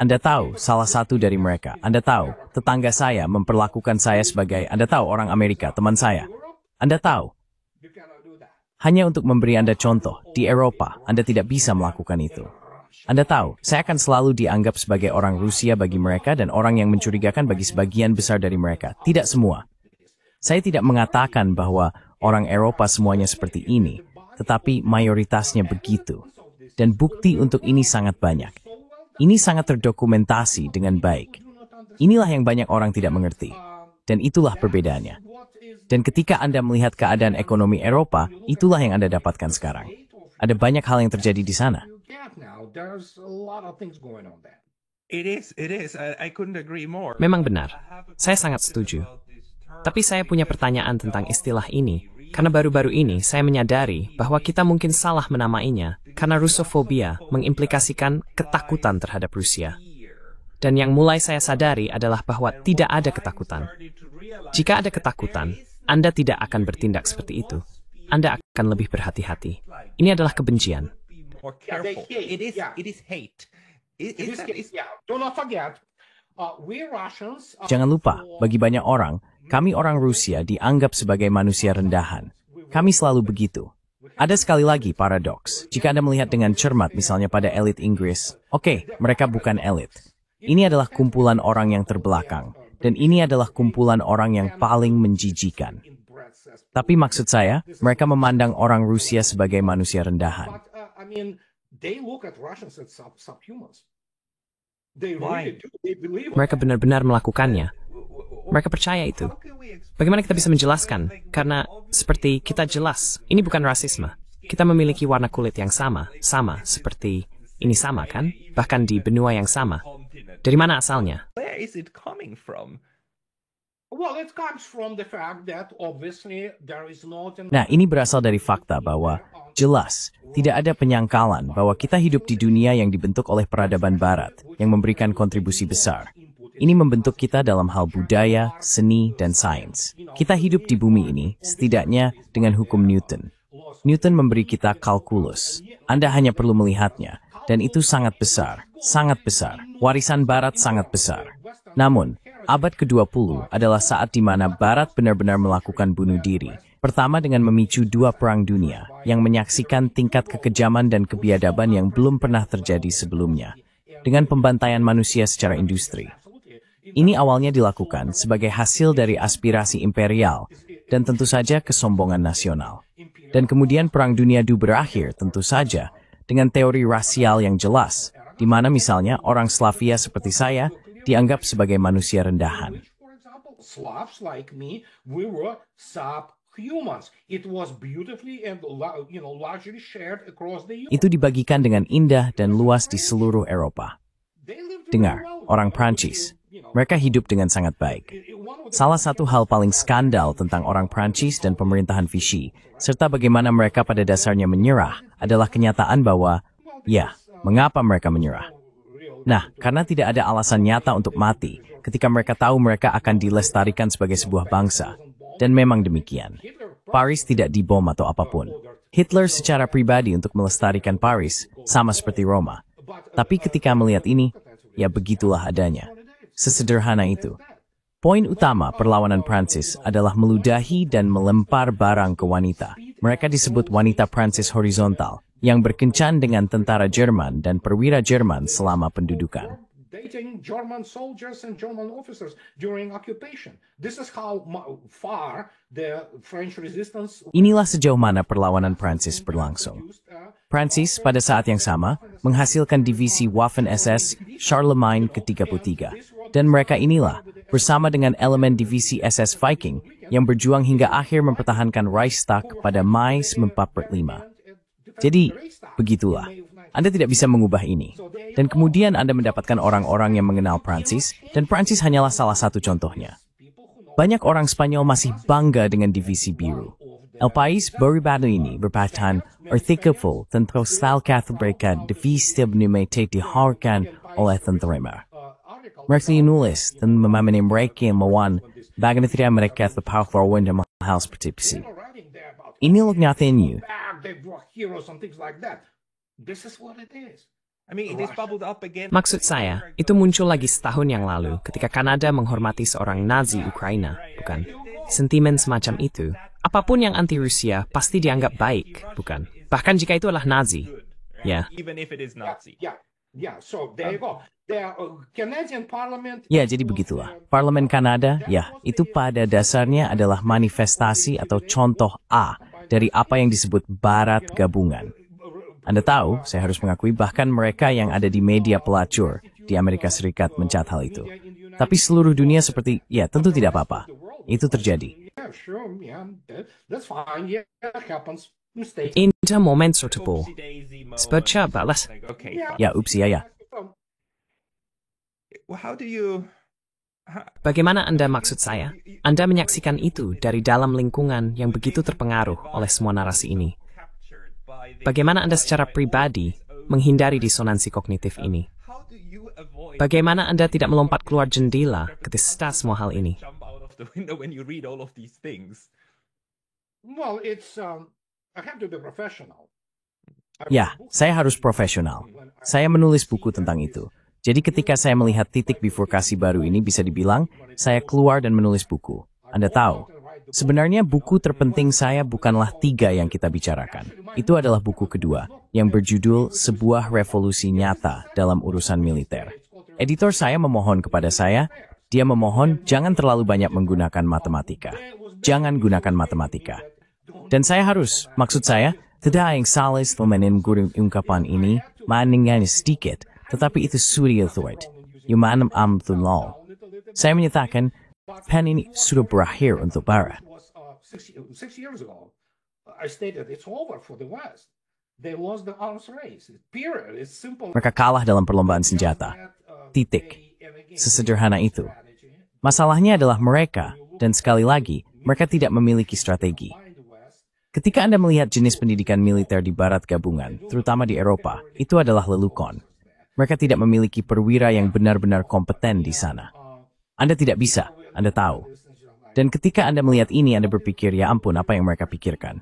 Anda tahu, salah satu dari mereka. Anda tahu, tetangga saya memperlakukan saya sebagai, Anda tahu, orang Amerika, teman saya. Anda tahu, hanya untuk memberi Anda contoh, di Eropa, Anda tidak bisa melakukan itu. Anda tahu, saya akan selalu dianggap sebagai orang Rusia bagi mereka dan orang yang mencurigakan bagi sebagian besar dari mereka. Tidak semua. Saya tidak mengatakan bahwa orang Eropa semuanya seperti ini, tetapi mayoritasnya begitu. Dan bukti untuk ini sangat banyak. Ini sangat terdokumentasi dengan baik. Inilah yang banyak orang tidak mengerti. Dan itulah perbedaannya. Dan ketika Anda melihat keadaan ekonomi Eropa, itulah yang Anda dapatkan sekarang. Ada banyak hal yang terjadi di sana. Memang benar. Saya sangat setuju. Tapi saya punya pertanyaan tentang istilah ini, karena baru-baru ini saya menyadari bahwa kita mungkin salah menamainya, karena Rusofobia mengimplikasikan ketakutan terhadap Rusia. Dan yang mulai saya sadari adalah bahwa tidak ada ketakutan. Jika ada ketakutan, Anda tidak akan bertindak seperti itu. Anda akan lebih berhati-hati. Ini adalah kebencian. Jangan lupa, bagi banyak orang, kami orang Rusia dianggap sebagai manusia rendahan. Kami selalu begitu. Ada sekali lagi paradoks. Jika Anda melihat dengan cermat misalnya pada elit Inggris, oke, mereka bukan elit. Ini adalah kumpulan orang yang terbelakang. Dan ini adalah kumpulan orang yang paling menjijikan. Tapi maksud saya, mereka memandang orang Rusia sebagai manusia rendahan. Mereka benar-benar melakukannya. Mereka percaya itu. Bagaimana kita bisa menjelaskan? Karena seperti kita jelas, ini bukan rasisme. Kita memiliki warna kulit yang sama seperti ini sama kan? Bahkan di benua yang sama. Dari mana asalnya? is it coming from? Well, it comes from the fact that obviously there is not enough. Nah, ini berasal dari fakta bahwa jelas tidak ada penyangkalan bahwa kita hidup di dunia yang dibentuk oleh peradaban barat yang memberikan kontribusi besar. Ini membentuk kita dalam hal budaya, seni, dan sains. Kita hidup di bumi ini setidaknya dengan hukum Newton. Newton memberi kita kalkulus. Anda hanya perlu melihatnya, dan itu sangat besar, sangat besar. Warisan barat sangat besar. Namun, abad ke-20 adalah saat di mana barat benar-benar melakukan bunuh diri. Pertama dengan memicu 2 perang dunia, yang menyaksikan tingkat kekejaman dan kebiadaban yang belum pernah terjadi sebelumnya. Dengan pembantaian manusia secara industri. Ini awalnya dilakukan sebagai hasil dari aspirasi imperial dan tentu saja kesombongan nasional. Dan kemudian Perang Dunia II berakhir tentu saja dengan teori rasial yang jelas, di mana misalnya orang Slavia seperti saya dianggap sebagai manusia rendahan. Slavs like me, we were subhumans. It was beautifully and largely shared across the Itu dibagikan dengan indah dan luas di seluruh Eropa. Dengar, orang Prancis. Mereka hidup dengan sangat baik. Salah satu hal paling skandal tentang orang Prancis dan pemerintahan Vichy, serta bagaimana mereka pada dasarnya menyerah, adalah kenyataan bahwa, ya, mengapa mereka menyerah? Nah, karena tidak ada alasan nyata untuk mati, ketika mereka tahu mereka akan dilestarikan sebagai sebuah bangsa. Dan memang demikian. Paris tidak dibom atau apapun. Hitler secara pribadi untuk melestarikan Paris, sama seperti Roma. Tapi ketika melihat ini, ya begitulah adanya. Sesederhana itu. Poin utama perlawanan Prancis adalah meludahi dan melempar barang ke wanita. Mereka disebut wanita Prancis horizontal, yang berkencan dengan tentara Jerman dan perwira Jerman selama pendudukan. Dating German soldiers and German officers during occupation. This is how far the French resistance. Inilah sejauh mana perlawanan Prancis berlangsung. Prancis pada saat yang sama menghasilkan divisi Waffen-SS Charlemagne ke-33. Dan mereka inilah, bersama dengan elemen divisi SS Viking, yang berjuang hingga akhir mempertahankan Reichstag pada Mei 1945. Jadi, begitulah. Anda tidak bisa mengubah ini. Dan kemudian Anda mendapatkan orang-orang yang mengenal Prancis, dan Prancis hanyalah salah satu contohnya. Banyak orang Spanyol masih bangga dengan divisi biru. El País baru-baru ini berpatan artikel tentang style Catholica divisi Benimete diharukan oleh tentara. Mereka menulis dan memahami mereka yang melawan bagaimana tidak mereka terpaut forward dalam hal seperti itu. Ini loh nyatanya. Maksud saya, itu muncul lagi setahun yang lalu ketika Kanada menghormati seorang Nazi Ukraina, bukan? Sentimen semacam itu, apapun yang anti-Rusia pasti dianggap baik, bukan? Bahkan jika itu adalah Nazi. Ya. Ya, jadi begitulah. Parlemen Kanada, ya, itu pada dasarnya adalah manifestasi atau contoh A dari apa yang disebut Barat Gabungan. Anda tahu, saya harus mengakui bahkan mereka yang ada di media pelacur di Amerika Serikat mencatat hal itu. Tapi seluruh dunia seperti, ya tentu tidak apa-apa. Itu terjadi. Indah moment sortable. Seperti balas. Ya, ups, ya. Bagaimana Anda maksud saya? Anda menyaksikan itu dari dalam lingkungan yang begitu terpengaruh oleh semua narasi ini. Bagaimana Anda secara pribadi menghindari disonansi kognitif ini? Bagaimana Anda tidak melompat keluar jendela ketika semua hal ini? Ya, saya harus profesional. Saya menulis buku tentang itu. Jadi ketika saya melihat titik bifurkasi baru ini bisa dibilang, saya keluar dan menulis buku. Anda tahu, sebenarnya buku terpenting saya bukanlah 3 yang kita bicarakan. Itu adalah buku kedua, yang berjudul Sebuah Revolusi Nyata dalam Urusan Militer. Editor saya memohon kepada saya, dia memohon jangan terlalu banyak menggunakan matematika. Jangan gunakan matematika. Dan saya harus, maksud saya, tidak yang salah setelah ungkapan ini, maningnya sedikit, tetapi itu sudah authority. Yumanam amthulal. Saya menyatakan, pen ini sudah berakhir untuk Barat. 6 years ago, I stated it's over for the West. They lost the arms race. Period. It's simple. Mereka kalah dalam perlombaan senjata. Titik. Sesederhana itu. Masalahnya adalah mereka, dan sekali lagi, mereka tidak memiliki strategi. Ketika Anda melihat jenis pendidikan militer di barat gabungan, terutama di Eropa, itu adalah lelukon. Mereka tidak memiliki perwira yang benar-benar kompeten di sana. Anda tidak bisa, Anda tahu. Dan ketika Anda melihat ini, Anda berpikir, ya ampun, apa yang mereka pikirkan.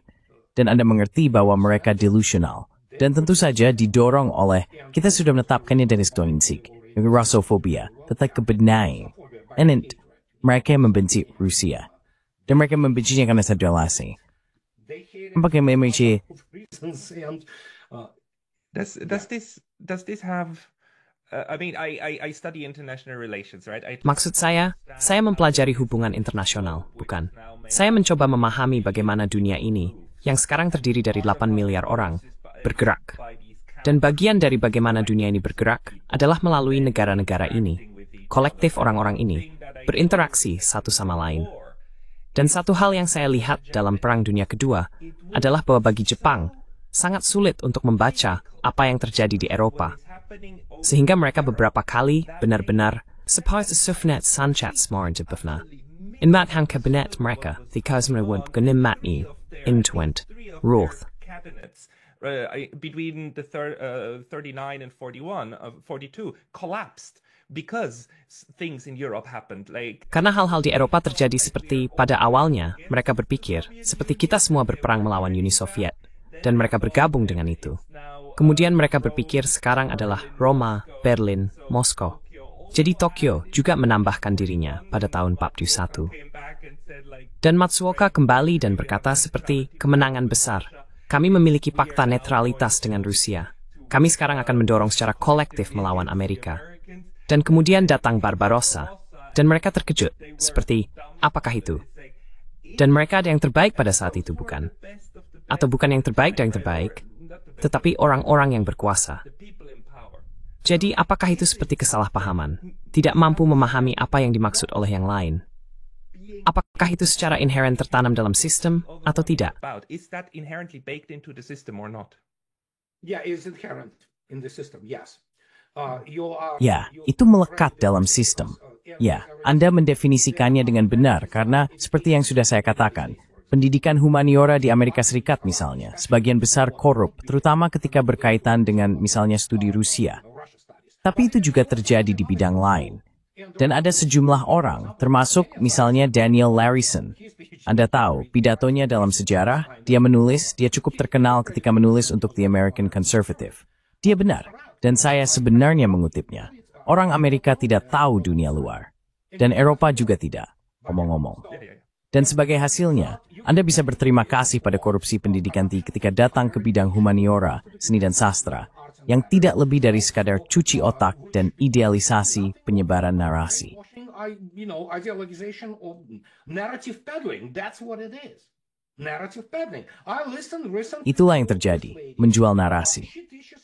Dan Anda mengerti bahwa mereka delusional. Dan tentu saja didorong oleh, kita sudah menetapkannya dari Stoninsik, Russofobia, tetapi kebenaran. Dan mereka yang membenci Rusia. Dan mereka membencinya karena satu alasan. Apakah membenci? Does this have? I study international relations, right? Maksud saya mempelajari hubungan internasional, bukan? Saya mencoba memahami bagaimana dunia ini, yang sekarang terdiri dari 8 miliar orang, bergerak. Dan bagian dari bagaimana dunia ini bergerak adalah melalui negara-negara ini, kolektif orang-orang ini, berinteraksi satu sama lain. Dan satu hal yang saya lihat dalam Perang Dunia Kedua adalah bahwa bagi Jepang, sangat sulit untuk membaca apa yang terjadi di Eropa. Sehingga mereka beberapa kali benar-benar seperti Sufnet Sanchat Smorn Jepavna. In mathang kabinet mereka, because mereka mati intuent Roth. Between the 39 and 42 collapsed. Because things in Europe happened, Karena hal-hal di Eropa terjadi seperti pada awalnya, mereka berpikir seperti kita semua berperang melawan Uni Soviet, dan mereka bergabung dengan itu. Kemudian mereka berpikir sekarang adalah Roma, Berlin, Moskow. Jadi Tokyo juga menambahkan dirinya pada tahun 41. Dan Matsuoka kembali dan berkata seperti kemenangan besar. Kami memiliki fakta netralitas dengan Rusia. Kami sekarang akan mendorong secara kolektif melawan Amerika. Dan kemudian datang Barbarossa, dan mereka terkejut, seperti, apakah itu? Dan mereka ada yang terbaik pada saat itu, bukan? Atau bukan yang terbaik dan yang terbaik, tetapi orang-orang yang berkuasa. Jadi, apakah itu seperti kesalahpahaman? Tidak mampu memahami apa yang dimaksud oleh yang lain? Apakah itu secara inherent tertanam dalam sistem, atau tidak? Is that inherently baked into the system or not? Yeah, it's inherent in the system, yes. Ya, itu melekat dalam sistem. Ya, Anda mendefinisikannya dengan benar karena seperti yang sudah saya katakan, pendidikan humaniora di Amerika Serikat misalnya, sebagian besar korup, terutama ketika berkaitan dengan misalnya studi Rusia. Tapi itu juga terjadi di bidang lain. Dan ada sejumlah orang, termasuk misalnya Daniel Larison. Anda tahu, pidatonya dalam sejarah, dia cukup terkenal ketika menulis untuk The American Conservative. Dia benar. Dan saya sebenarnya mengutipnya. Orang Amerika tidak tahu dunia luar. Dan Eropa juga tidak, omong-omong. Dan sebagai hasilnya, Anda bisa berterima kasih pada korupsi pendidikan ketika datang ke bidang humaniora, seni dan sastra, yang tidak lebih dari sekadar cuci otak dan idealisasi penyebaran narasi. Itulah yang terjadi, menjual narasi.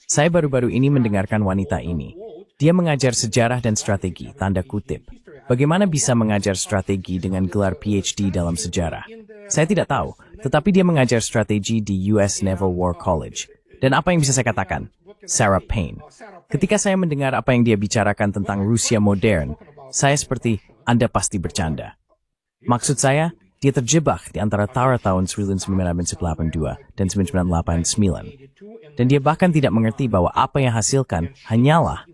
Saya baru-baru ini mendengarkan wanita ini. Dia mengajar sejarah dan strategi, tanda kutip. Bagaimana bisa mengajar strategi dengan gelar PhD dalam sejarah? Saya tidak tahu, tetapi dia mengajar strategi di US Naval War College. Dan apa yang bisa saya katakan? Sarah Payne. Ketika saya mendengar apa yang dia bicarakan tentang Rusia modern, saya seperti, Anda pasti bercanda. Maksud saya, dia terjebak di antara tahun 1982 dan 1989. Dan dia bahkan tidak mengerti bahwa apa yang hasilkan hanyalah.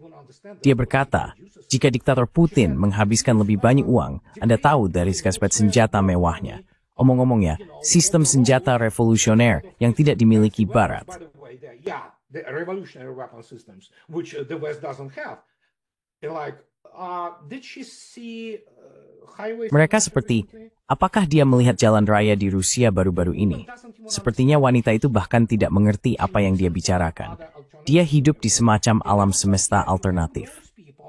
Dia berkata, jika diktator Putin menghabiskan lebih banyak uang, Anda tahu dari aspek senjata mewahnya. Omong-omongnya, sistem senjata revolusioner yang tidak dimiliki Barat. Mereka seperti, apakah dia melihat jalan raya di Rusia baru-baru ini? Sepertinya wanita itu bahkan tidak mengerti apa yang dia bicarakan. Dia hidup di semacam alam semesta alternatif.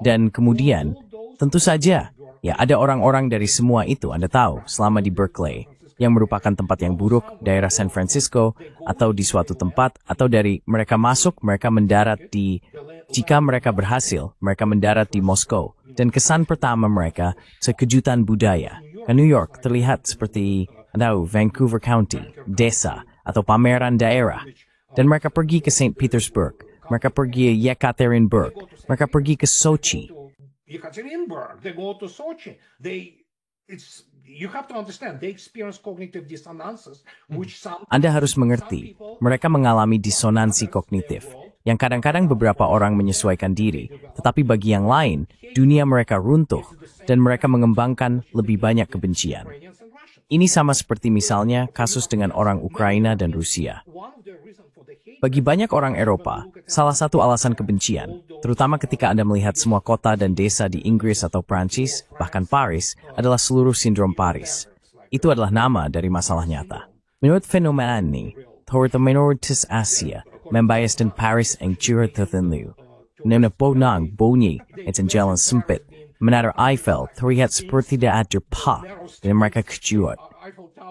Dan kemudian, tentu saja, ya ada orang-orang dari semua itu, Anda tahu, selama di Berkeley, yang merupakan tempat yang buruk, daerah San Francisco, atau di suatu tempat, atau dari mereka masuk, mereka mendarat di, jika mereka berhasil, mereka mendarat di Moskow. Dan kesan pertama mereka, sekejutan budaya. Ke New York terlihat seperti, Vancouver County, desa, atau pameran daerah. Dan mereka pergi ke St. Petersburg, mereka pergi ke Yekaterinburg, mereka pergi ke Sochi. Yekaterinburg, they go to Sochi. You have to understand, they experience cognitive dissonances, which some Anda harus mengerti, mereka mengalami disonansi kognitif, yang kadang-kadang beberapa orang menyesuaikan diri, tetapi bagi yang lain, dunia mereka runtuh, dan mereka mengembangkan lebih banyak kebencian. Ukrainians and Russians. Ini sama seperti misalnya kasus dengan orang Ukraina dan Rusia. One of the reasons for the hate Bagi banyak orang Eropa, salah satu alasan kebencian, terutama ketika Anda melihat semua kota dan desa di Inggris atau Prancis, bahkan Paris, adalah seluruh sindrom Paris. Itu adalah nama dari masalah nyata. Menurut fenomena ini, terutama minoritas Asia, membayas dan Paris yang curhat tertentu. Nona bonang, bunyi, dan jalan sempit, menara Eiffel terlihat seperti tidak ada pak, dan mereka kejuat.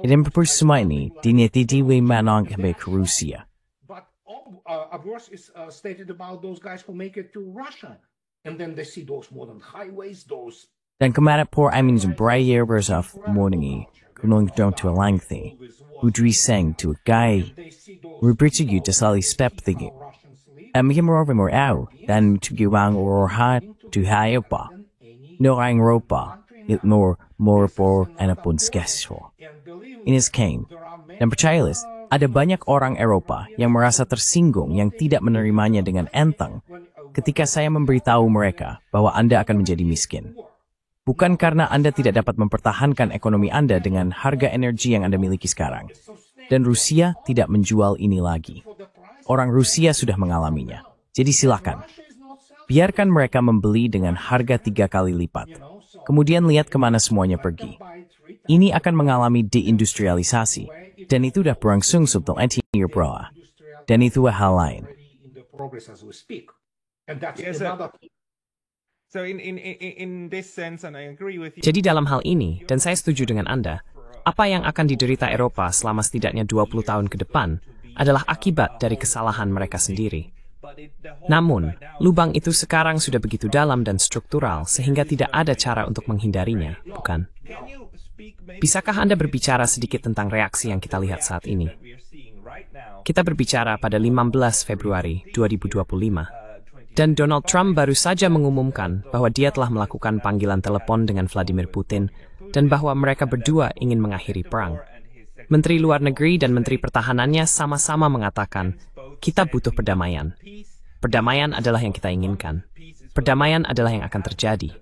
Dan semua ini dinyatakan menang sampai ke Rusia. But a verse is stated about those guys who make it to Russia. And then they see those modern highways, those... Dan kemarin por amin berakhir bersaf morningi, gunung dong to a lengthy, udri sang to a guy, rubrici you to sali step thingy. Himmer more out, then to give ang or hat to hayopa. No ang ropa, it more por and upon skesho. In his came. Dan percayalah, ada banyak orang Eropa yang merasa tersinggung yang tidak menerimanya dengan enteng ketika saya memberitahu mereka bahwa Anda akan menjadi miskin. Bukan karena Anda tidak dapat mempertahankan ekonomi Anda dengan harga energi yang Anda miliki sekarang. Dan Rusia tidak menjual ini lagi. Orang Rusia sudah mengalaminya. Jadi silakan. Biarkan mereka membeli dengan harga 3 kali lipat. Kemudian lihat kemana semuanya pergi. Ini akan mengalami deindustrialisasi. Dan itu sudah berlangsung sebelum anti-year bra. Dan itu hal lain. So in this sense, and I agree with you. Jadi dalam hal ini, dan saya setuju dengan Anda, apa yang akan diderita Eropa selama setidaknya 20 tahun ke depan adalah akibat dari kesalahan mereka sendiri. Namun, lubang itu sekarang sudah begitu dalam dan struktural sehingga tidak ada cara untuk menghindarinya, bukan? Bisakah Anda berbicara sedikit tentang reaksi yang kita lihat saat ini? Kita berbicara pada 15 Februari 2025. Dan Donald Trump baru saja mengumumkan bahwa dia telah melakukan panggilan telepon dengan Vladimir Putin dan bahwa mereka berdua ingin mengakhiri perang. Menteri Luar Negeri dan Menteri Pertahanannya sama-sama mengatakan, kita butuh perdamaian. Perdamaian adalah yang kita inginkan. Perdamaian adalah yang akan terjadi.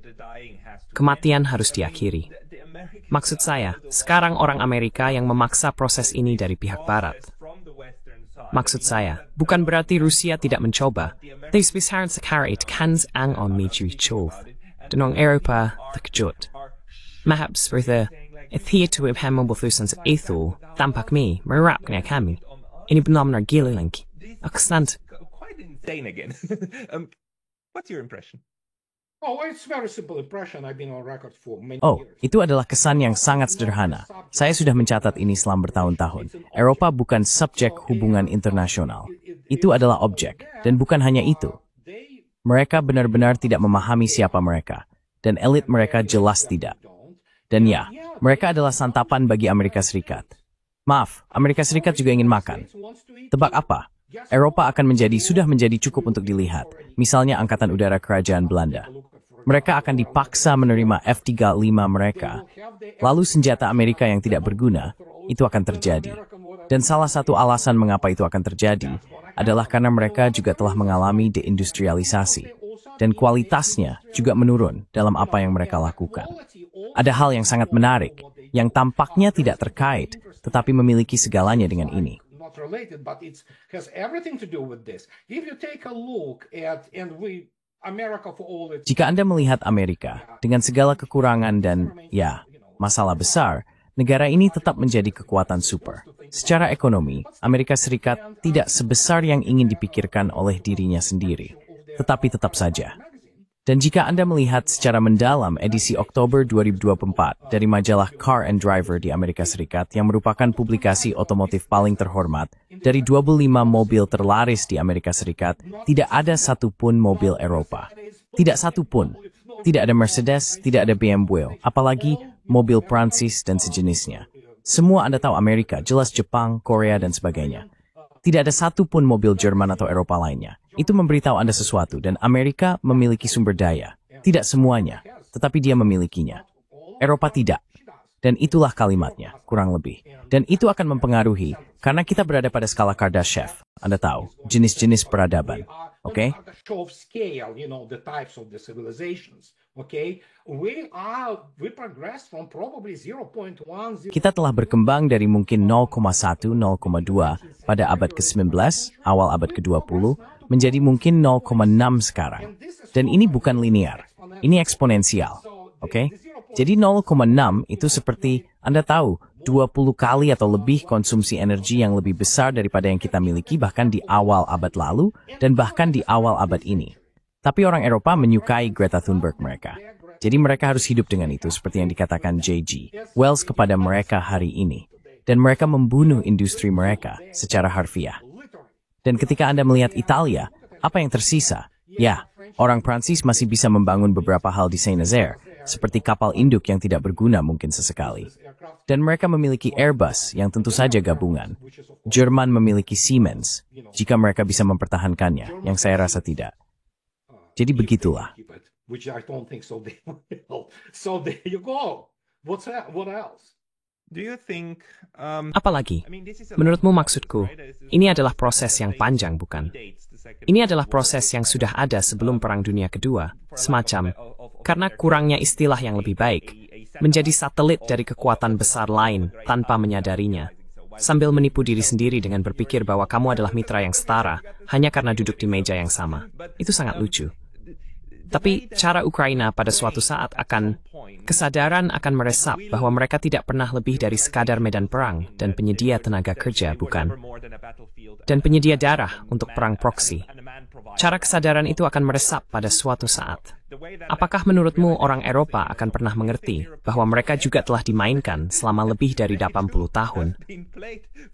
Kematian harus diakhiri. Maksud saya, sekarang orang Amerika yang memaksa proses ini dari pihak Barat. Maksud saya, bukan berarti Rusia tidak mencoba. Tapi sekarang itu kan ang on meju chov. Dan Eropa terkejut. Mahaps berita, itu hemobothusan sa itu, tampak mi, merapnya kami. Ini benar-benar gila lagi. Akstant. Quite insane again. What's your impression? Oh, it's very simple impression. I've been on record for many Oh, years. itu adalah kesan yang sangat sederhana. Saya sudah mencatat ini selama bertahun-tahun. Eropa bukan subjek hubungan internasional. Itu adalah objek. Dan bukan hanya itu. Mereka benar-benar tidak memahami siapa mereka. Dan elit mereka jelas tidak. Dan ya, mereka adalah santapan bagi Amerika Serikat. Maaf, Amerika Serikat juga ingin makan. Tebak apa? Eropa akan sudah menjadi cukup untuk dilihat. Misalnya Angkatan Udara Kerajaan Belanda. Mereka akan dipaksa menerima F-35 mereka. Lalu senjata Amerika yang tidak berguna, itu akan terjadi. Dan salah satu alasan mengapa itu akan terjadi adalah karena mereka juga telah mengalami deindustrialisasi. Dan kualitasnya juga menurun dalam apa yang mereka lakukan. Ada hal yang sangat menarik, yang tampaknya tidak terkait, tetapi memiliki segalanya dengan ini. Not related, but it has everything to do with this. If you take a look at, America for all its... Jika Anda melihat Amerika dengan segala kekurangan dan, ya, masalah besar, negara ini tetap menjadi kekuatan super. Secara ekonomi, Amerika Serikat tidak sebesar yang ingin dipikirkan oleh dirinya sendiri. Tetapi tetap saja. Dan jika Anda melihat secara mendalam edisi Oktober 2024 dari majalah Car and Driver di Amerika Serikat yang merupakan publikasi otomotif paling terhormat, dari 25 mobil terlaris di Amerika Serikat, tidak ada satupun mobil Eropa. Tidak satupun. Tidak ada Mercedes, tidak ada BMW, apalagi mobil Prancis dan sejenisnya. Semua Anda tahu Amerika, jelas Jepang, Korea, dan sebagainya. Tidak ada satupun mobil Jerman atau Eropa lainnya. Itu memberitahu Anda sesuatu, dan Amerika memiliki sumber daya. Tidak semuanya, tetapi dia memilikinya. Eropa tidak. Dan itulah kalimatnya, kurang lebih. Dan itu akan mempengaruhi, karena kita berada pada skala Kardashev. Anda tahu, jenis-jenis peradaban. Oke? Kita telah berkembang dari mungkin 0,1, 0,2 pada abad ke-19, awal abad ke-20, menjadi mungkin 0,6 sekarang. Dan ini bukan linear, ini eksponensial. Oke? Jadi 0,6 itu seperti, Anda tahu, 20 kali atau lebih konsumsi energi yang lebih besar daripada yang kita miliki bahkan di awal abad lalu dan bahkan di awal abad ini. Tapi orang Eropa menyukai Greta Thunberg mereka. Jadi mereka harus hidup dengan itu seperti yang dikatakan J.G. Wells kepada mereka hari ini. Dan mereka membunuh industri mereka secara harfiah. Dan ketika Anda melihat Italia, apa yang tersisa? Ya, orang Prancis masih bisa membangun beberapa hal di Saint-Nazaire, seperti kapal induk yang tidak berguna mungkin sesekali. Dan mereka memiliki Airbus yang tentu saja gabungan. Jerman memiliki Siemens, jika mereka bisa mempertahankannya, yang saya rasa tidak. Jadi begitulah. Apalagi, menurutmu maksudku, ini adalah proses yang panjang, bukan? Ini adalah proses yang sudah ada sebelum Perang Dunia Kedua, semacam, karena kurangnya istilah yang lebih baik, menjadi satelit dari kekuatan besar lain tanpa menyadarinya, sambil menipu diri sendiri dengan berpikir bahwa kamu adalah mitra yang setara hanya karena duduk di meja yang sama. Itu sangat lucu. Tapi cara Ukraina pada suatu saat kesadaran akan meresap bahwa mereka tidak pernah lebih dari sekadar medan perang dan penyedia tenaga kerja, bukan? Dan penyedia darah untuk perang proksi. Cara kesadaran itu akan meresap pada suatu saat. Apakah menurutmu orang Eropa akan pernah mengerti bahwa mereka juga telah dimainkan selama lebih dari 80 tahun?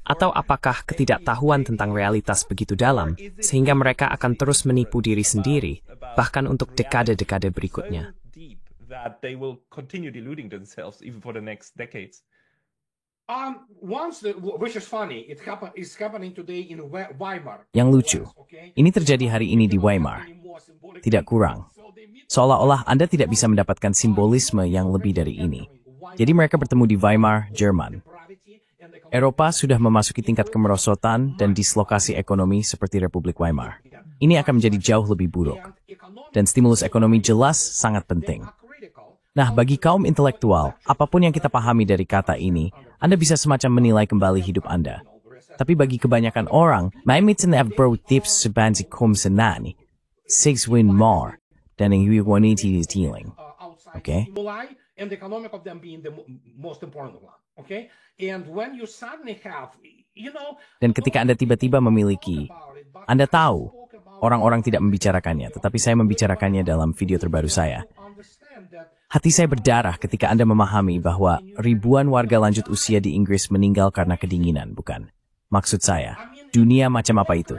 Atau apakah ketidaktahuan tentang realitas begitu dalam, sehingga mereka akan terus menipu diri sendiri, bahkan untuk dekade-dekade berikutnya? Yang lucu, ini terjadi hari ini di Weimar. Tidak kurang. Seolah-olah Anda tidak bisa mendapatkan simbolisme yang lebih dari ini. Jadi mereka bertemu di Weimar, Jerman. Eropa sudah memasuki tingkat kemerosotan dan dislokasi ekonomi seperti Republik Weimar. Ini akan menjadi jauh lebih buruk. Dan stimulus ekonomi jelas sangat penting. Nah, bagi kaum intelektual, apapun yang kita pahami dari kata ini, Anda bisa semacam menilai kembali hidup Anda. Tapi bagi kebanyakan orang, maimitin bro tips sebanzi kumsenani, six win more, dan yang wanita is dealing. Okay? And the economic of them being the most important one. Okay? And when you suddenly have, Dan ketika Anda tiba-tiba memiliki, Anda tahu, orang-orang tidak membicarakannya, tetapi saya membicarakannya dalam video terbaru saya. Hati saya berdarah ketika Anda memahami bahwa ribuan warga lanjut usia di Inggris meninggal karena kedinginan, bukan? Maksud saya, dunia macam apa itu?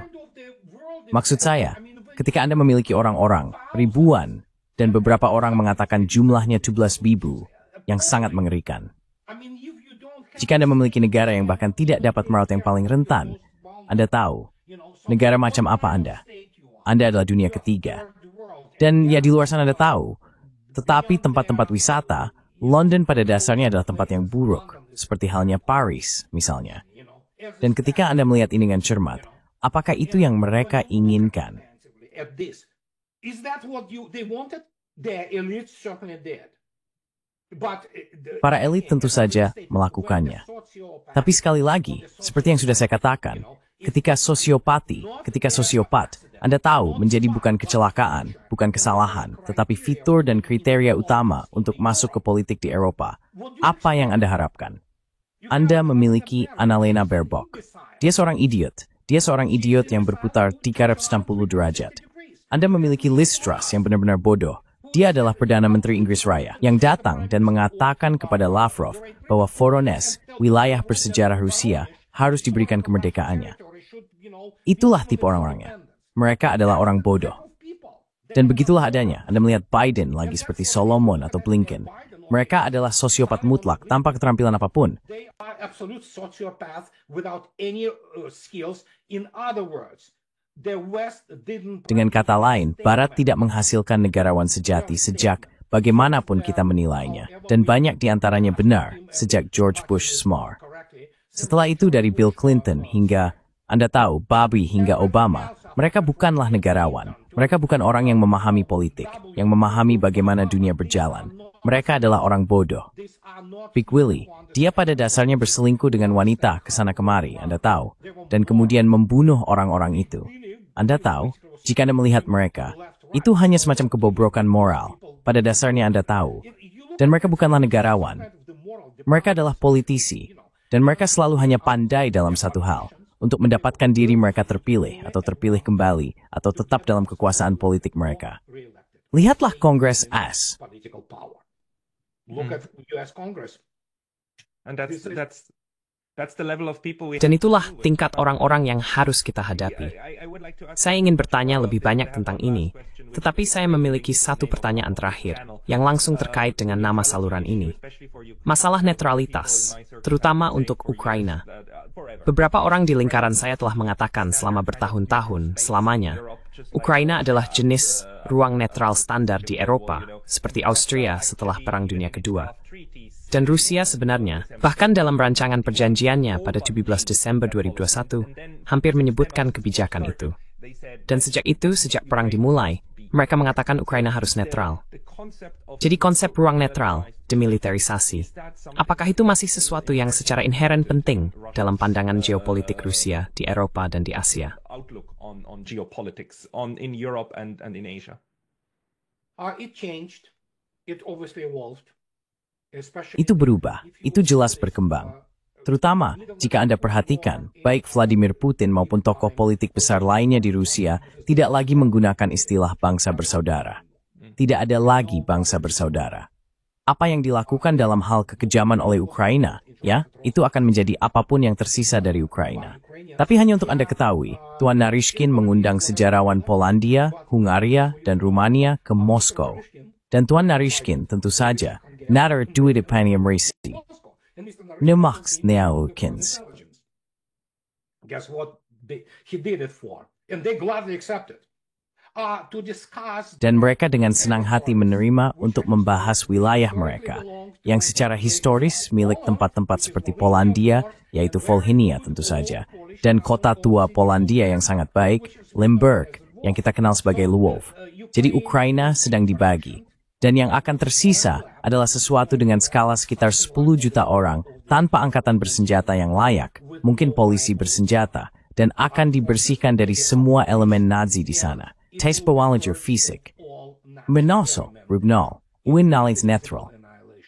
Maksud saya, ketika Anda memiliki orang-orang, ribuan, dan beberapa orang mengatakan jumlahnya 12.000, yang sangat mengerikan. Jika Anda memiliki negara yang bahkan tidak dapat merawat yang paling rentan, Anda tahu, negara macam apa Anda? Anda adalah dunia ketiga. Dan ya di luar sana Anda tahu, tetapi tempat-tempat wisata, London pada dasarnya adalah tempat yang buruk, seperti halnya Paris, misalnya. Dan ketika Anda melihat ini dengan cermat, apakah itu yang mereka inginkan? Is that what they wanted? The elite certainly did. Para elit tentu saja melakukannya. Tapi sekali lagi, seperti yang sudah saya katakan, ketika sosiopat, Anda tahu menjadi bukan kecelakaan, bukan kesalahan, tetapi fitur dan kriteria utama untuk masuk ke politik di Eropa. Apa yang Anda harapkan? Anda memiliki Annalena Baerbock. Dia seorang idiot. Dia seorang idiot yang berputar 360 derajat. Anda memiliki Liz Truss yang benar-benar bodoh. Dia adalah Perdana Menteri Inggris Raya yang datang dan mengatakan kepada Lavrov bahwa Voronezh, wilayah bersejarah Rusia, harus diberikan kemerdekaannya. Itulah tipe orang-orangnya. Mereka adalah orang bodoh. Dan begitulah adanya. Anda melihat Biden lagi seperti Solomon atau Blinken. Mereka adalah sosiopat mutlak tanpa keterampilan apapun. They are absolute sociopaths without any skills. In other words, the West didn't. Dengan kata lain, Barat tidak menghasilkan negarawan sejati sejak bagaimanapun kita menilainya, dan banyak di antaranya benar sejak George Bush Sr. Setelah itu dari Bill Clinton hingga, Anda tahu, Bobby hingga Obama, mereka bukanlah negarawan. Mereka bukan orang yang memahami politik, yang memahami bagaimana dunia berjalan. Mereka adalah orang bodoh. Big Willie, dia pada dasarnya berselingkuh dengan wanita kesana kemari, Anda tahu, dan kemudian membunuh orang-orang itu. Anda tahu, jika Anda melihat mereka, itu hanya semacam kebobrokan moral. Pada dasarnya Anda tahu. Dan mereka bukanlah negarawan. Mereka adalah politisi. Dan mereka selalu hanya pandai dalam satu hal, untuk mendapatkan diri mereka terpilih atau terpilih kembali atau tetap dalam kekuasaan politik mereka. Lihatlah Kongres AS. Look at US Congress. And that's the level of people we Dan itulah tingkat orang-orang yang harus kita hadapi. I would like to ask Saya ingin bertanya lebih banyak tentang ini, tetapi saya memiliki satu pertanyaan terakhir yang langsung terkait dengan nama saluran ini. Masalah netralitas, terutama untuk Ukraina. Beberapa orang di lingkaran saya telah mengatakan selama bertahun-tahun, selamanya, Ukraina adalah jenis ruang netral standar di Eropa, seperti Austria setelah Perang Dunia Kedua. Dan Rusia sebenarnya, bahkan dalam rancangan perjanjiannya pada 17 Desember 2021, hampir menyebutkan kebijakan itu. Dan sejak itu, sejak perang dimulai, mereka mengatakan Ukraina harus netral. Jadi konsep ruang netral, demilitarisasi, apakah itu masih sesuatu yang secara inheren penting dalam pandangan geopolitik Rusia di Eropa dan di Asia? outlook on geopolitics in Europe and in Asia. It changed. It obviously evolved. Itu berubah, itu jelas berkembang. Terutama jika Anda perhatikan, baik Vladimir Putin maupun tokoh politik besar lainnya di Rusia tidak lagi menggunakan istilah bangsa bersaudara. Tidak ada lagi bangsa bersaudara. Apa yang dilakukan dalam hal kekejaman oleh Ukraina, ya, itu akan menjadi apapun yang tersisa dari Ukraina. Tapi hanya untuk Anda ketahui, Tuan Naryshkin mengundang sejarawan Polandia, Hungaria, dan Rumania ke Moskow. Dan Tuan Naryshkin tentu saja, nader duit paniam resi. Nemax Neaukins. Guess what he did it for? And they gladly accepted. To discuss Dan mereka dengan senang hati menerima untuk membahas wilayah mereka, yang secara historis milik tempat-tempat seperti Polandia, yaitu Volhynia tentu saja, dan kota tua Polandia yang sangat baik, Limburg, yang kita kenal sebagai Lwów. Jadi Ukraina sedang dibagi. Dan yang akan tersisa adalah sesuatu dengan skala sekitar 10 juta orang tanpa angkatan bersenjata yang layak, mungkin polisi bersenjata, dan akan dibersihkan dari semua elemen Nazi di sana. Tes pewalager fisik. Menoso, Rubnol, Win Nalins Netral.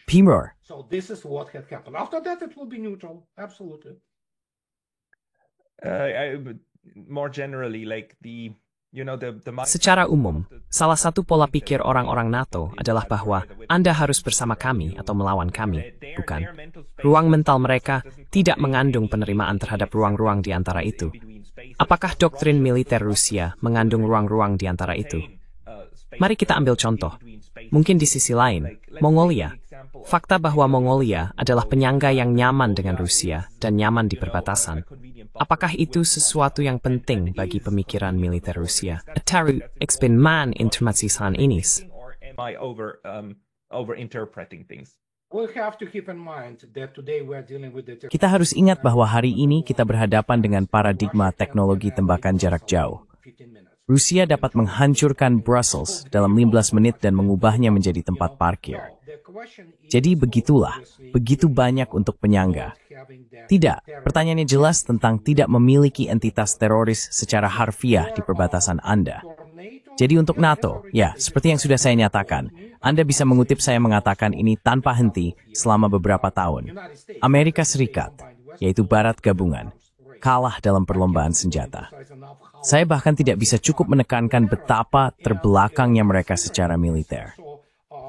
Pimur. So this is what had happened. After that, it will be neutral. Absolutely. More generally, like the Secara umum, salah satu pola pikir orang-orang NATO adalah bahwa Anda harus bersama kami atau melawan kami, bukan? Ruang mental mereka tidak mengandung penerimaan terhadap ruang-ruang di antara itu. Apakah doktrin militer Rusia mengandung ruang-ruang di antara itu? Mari kita ambil contoh. Mungkin di sisi lain, Mongolia. Fakta bahwa Mongolia adalah penyangga yang nyaman dengan Rusia dan nyaman di perbatasan. Apakah itu sesuatu yang penting bagi pemikiran militer Rusia? Taru eksperimen intermasisan inis. Kita harus ingat bahwa hari ini kita berhadapan dengan paradigma teknologi tembakan jarak jauh. Rusia dapat menghancurkan Brussels dalam 15 menit dan mengubahnya menjadi tempat parkir. Jadi begitulah, begitu banyak untuk penyangga. Tidak, pertanyaannya jelas tentang tidak memiliki entitas teroris secara harfiah di perbatasan Anda. Jadi untuk NATO, ya, seperti yang sudah saya nyatakan, Anda bisa mengutip saya mengatakan ini tanpa henti selama beberapa tahun. Amerika Serikat, yaitu Barat Gabungan, kalah dalam perlombaan senjata. Saya bahkan tidak bisa cukup menekankan betapa terbelakangnya mereka secara militer.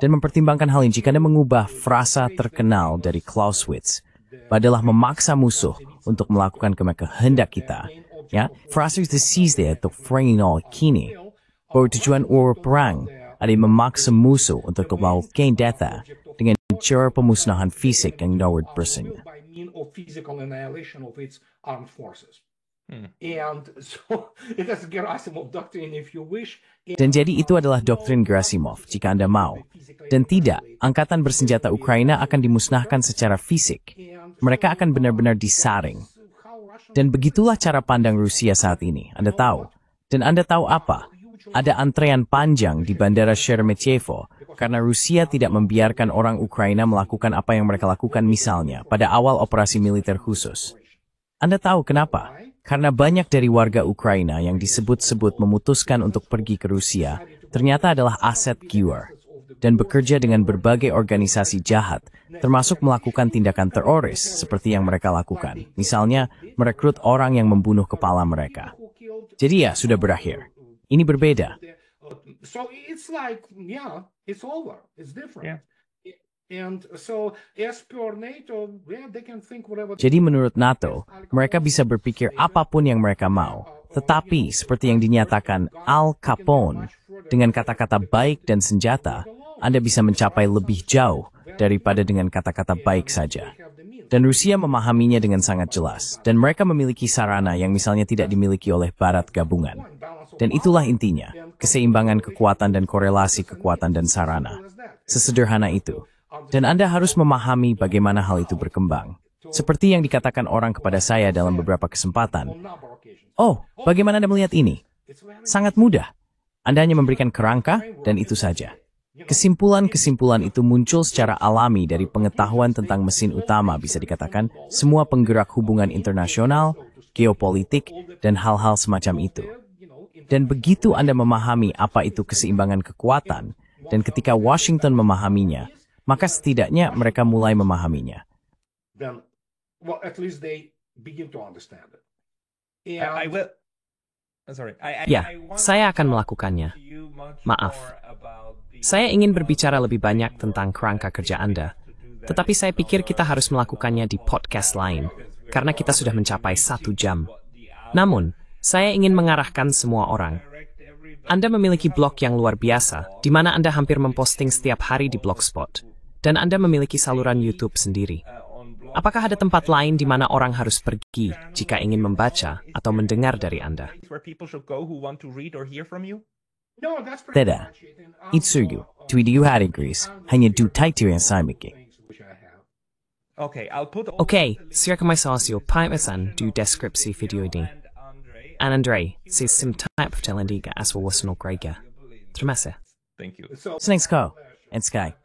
Dan mempertimbangkan hal ini jika Anda mengubah frasa terkenal dari Clausewitz, adalah memaksa musuh untuk melakukan kehendak kita. Ya, frasa itu seize atau frenginol kini, bahwa tujuan perang adalah memaksa musuh untuk melakukan data dengan cara pemusnahan fisik yang dapat bersenya. And so it is Gerasimov doctrine, if you wish. Dan jadi itu adalah doktrin Gerasimov, jika Anda mau. Dan tidak, angkatan bersenjata Ukraina akan dimusnahkan secara fisik. Mereka akan benar-benar disaring. Dan begitulah cara pandang Rusia saat ini, Anda tahu. Dan Anda tahu apa? Ada antrean panjang di Bandara Sheremetyevo karena Rusia tidak membiarkan orang Ukraina melakukan apa yang mereka lakukan misalnya pada awal operasi militer khusus. Anda tahu kenapa? Karena banyak dari warga Ukraina yang disebut-sebut memutuskan untuk pergi ke Rusia ternyata adalah aset GUR dan bekerja dengan berbagai organisasi jahat, termasuk melakukan tindakan teroris seperti yang mereka lakukan. Misalnya, merekrut orang yang membunuh kepala mereka. Jadi ya, sudah berakhir. Ini berbeda. So it's like, yeah, it's over. It's different. And so, as per NATO, yeah, they can think whatever. Jadi menurut NATO, mereka bisa berpikir apapun yang mereka mau. Tetapi, seperti yang dinyatakan Al Capone, dengan kata-kata baik dan senjata, Anda bisa mencapai lebih jauh daripada dengan kata-kata baik saja. Dan Rusia memahaminya dengan sangat jelas. Dan mereka memiliki sarana yang misalnya tidak dimiliki oleh Barat gabungan. Dan itulah intinya, keseimbangan kekuatan dan korelasi kekuatan dan sarana. Sesederhana itu. Dan Anda harus memahami bagaimana hal itu berkembang. Seperti yang dikatakan orang kepada saya dalam beberapa kesempatan. Oh, bagaimana Anda melihat ini? Sangat mudah. Anda hanya memberikan kerangka, dan itu saja. Kesimpulan-kesimpulan itu muncul secara alami dari pengetahuan tentang mesin utama, bisa dikatakan, semua penggerak hubungan internasional, geopolitik, dan hal-hal semacam itu. Dan begitu Anda memahami apa itu keseimbangan kekuatan, dan ketika Washington memahaminya, maka setidaknya mereka mulai memahaminya. Then, well, at least they begin to understand it. I will. Sorry. Ya, saya akan melakukannya. Maaf. Saya ingin berbicara lebih banyak tentang kerangka kerja Anda. Tetapi saya pikir kita harus melakukannya di podcast lain, karena kita sudah mencapai 1 jam. Namun, saya ingin mengarahkan semua orang. Anda memiliki blog yang luar biasa, di mana Anda hampir memposting setiap hari di Blogspot. Dan Anda memiliki saluran YouTube sendiri. Apakah ada tempat lain di mana orang harus pergi jika ingin membaca atau mendengar dari Anda? Tidak. Itsugu, tweet hari Greece, hanya dutaitu yang saya mikir. Oke, silakan saya pemesan di deskripsi video ini. Andre, saya simtype pertelandiga asal wasanol Grega. Terima kasih. Thank you. Senang sekali, and Sky.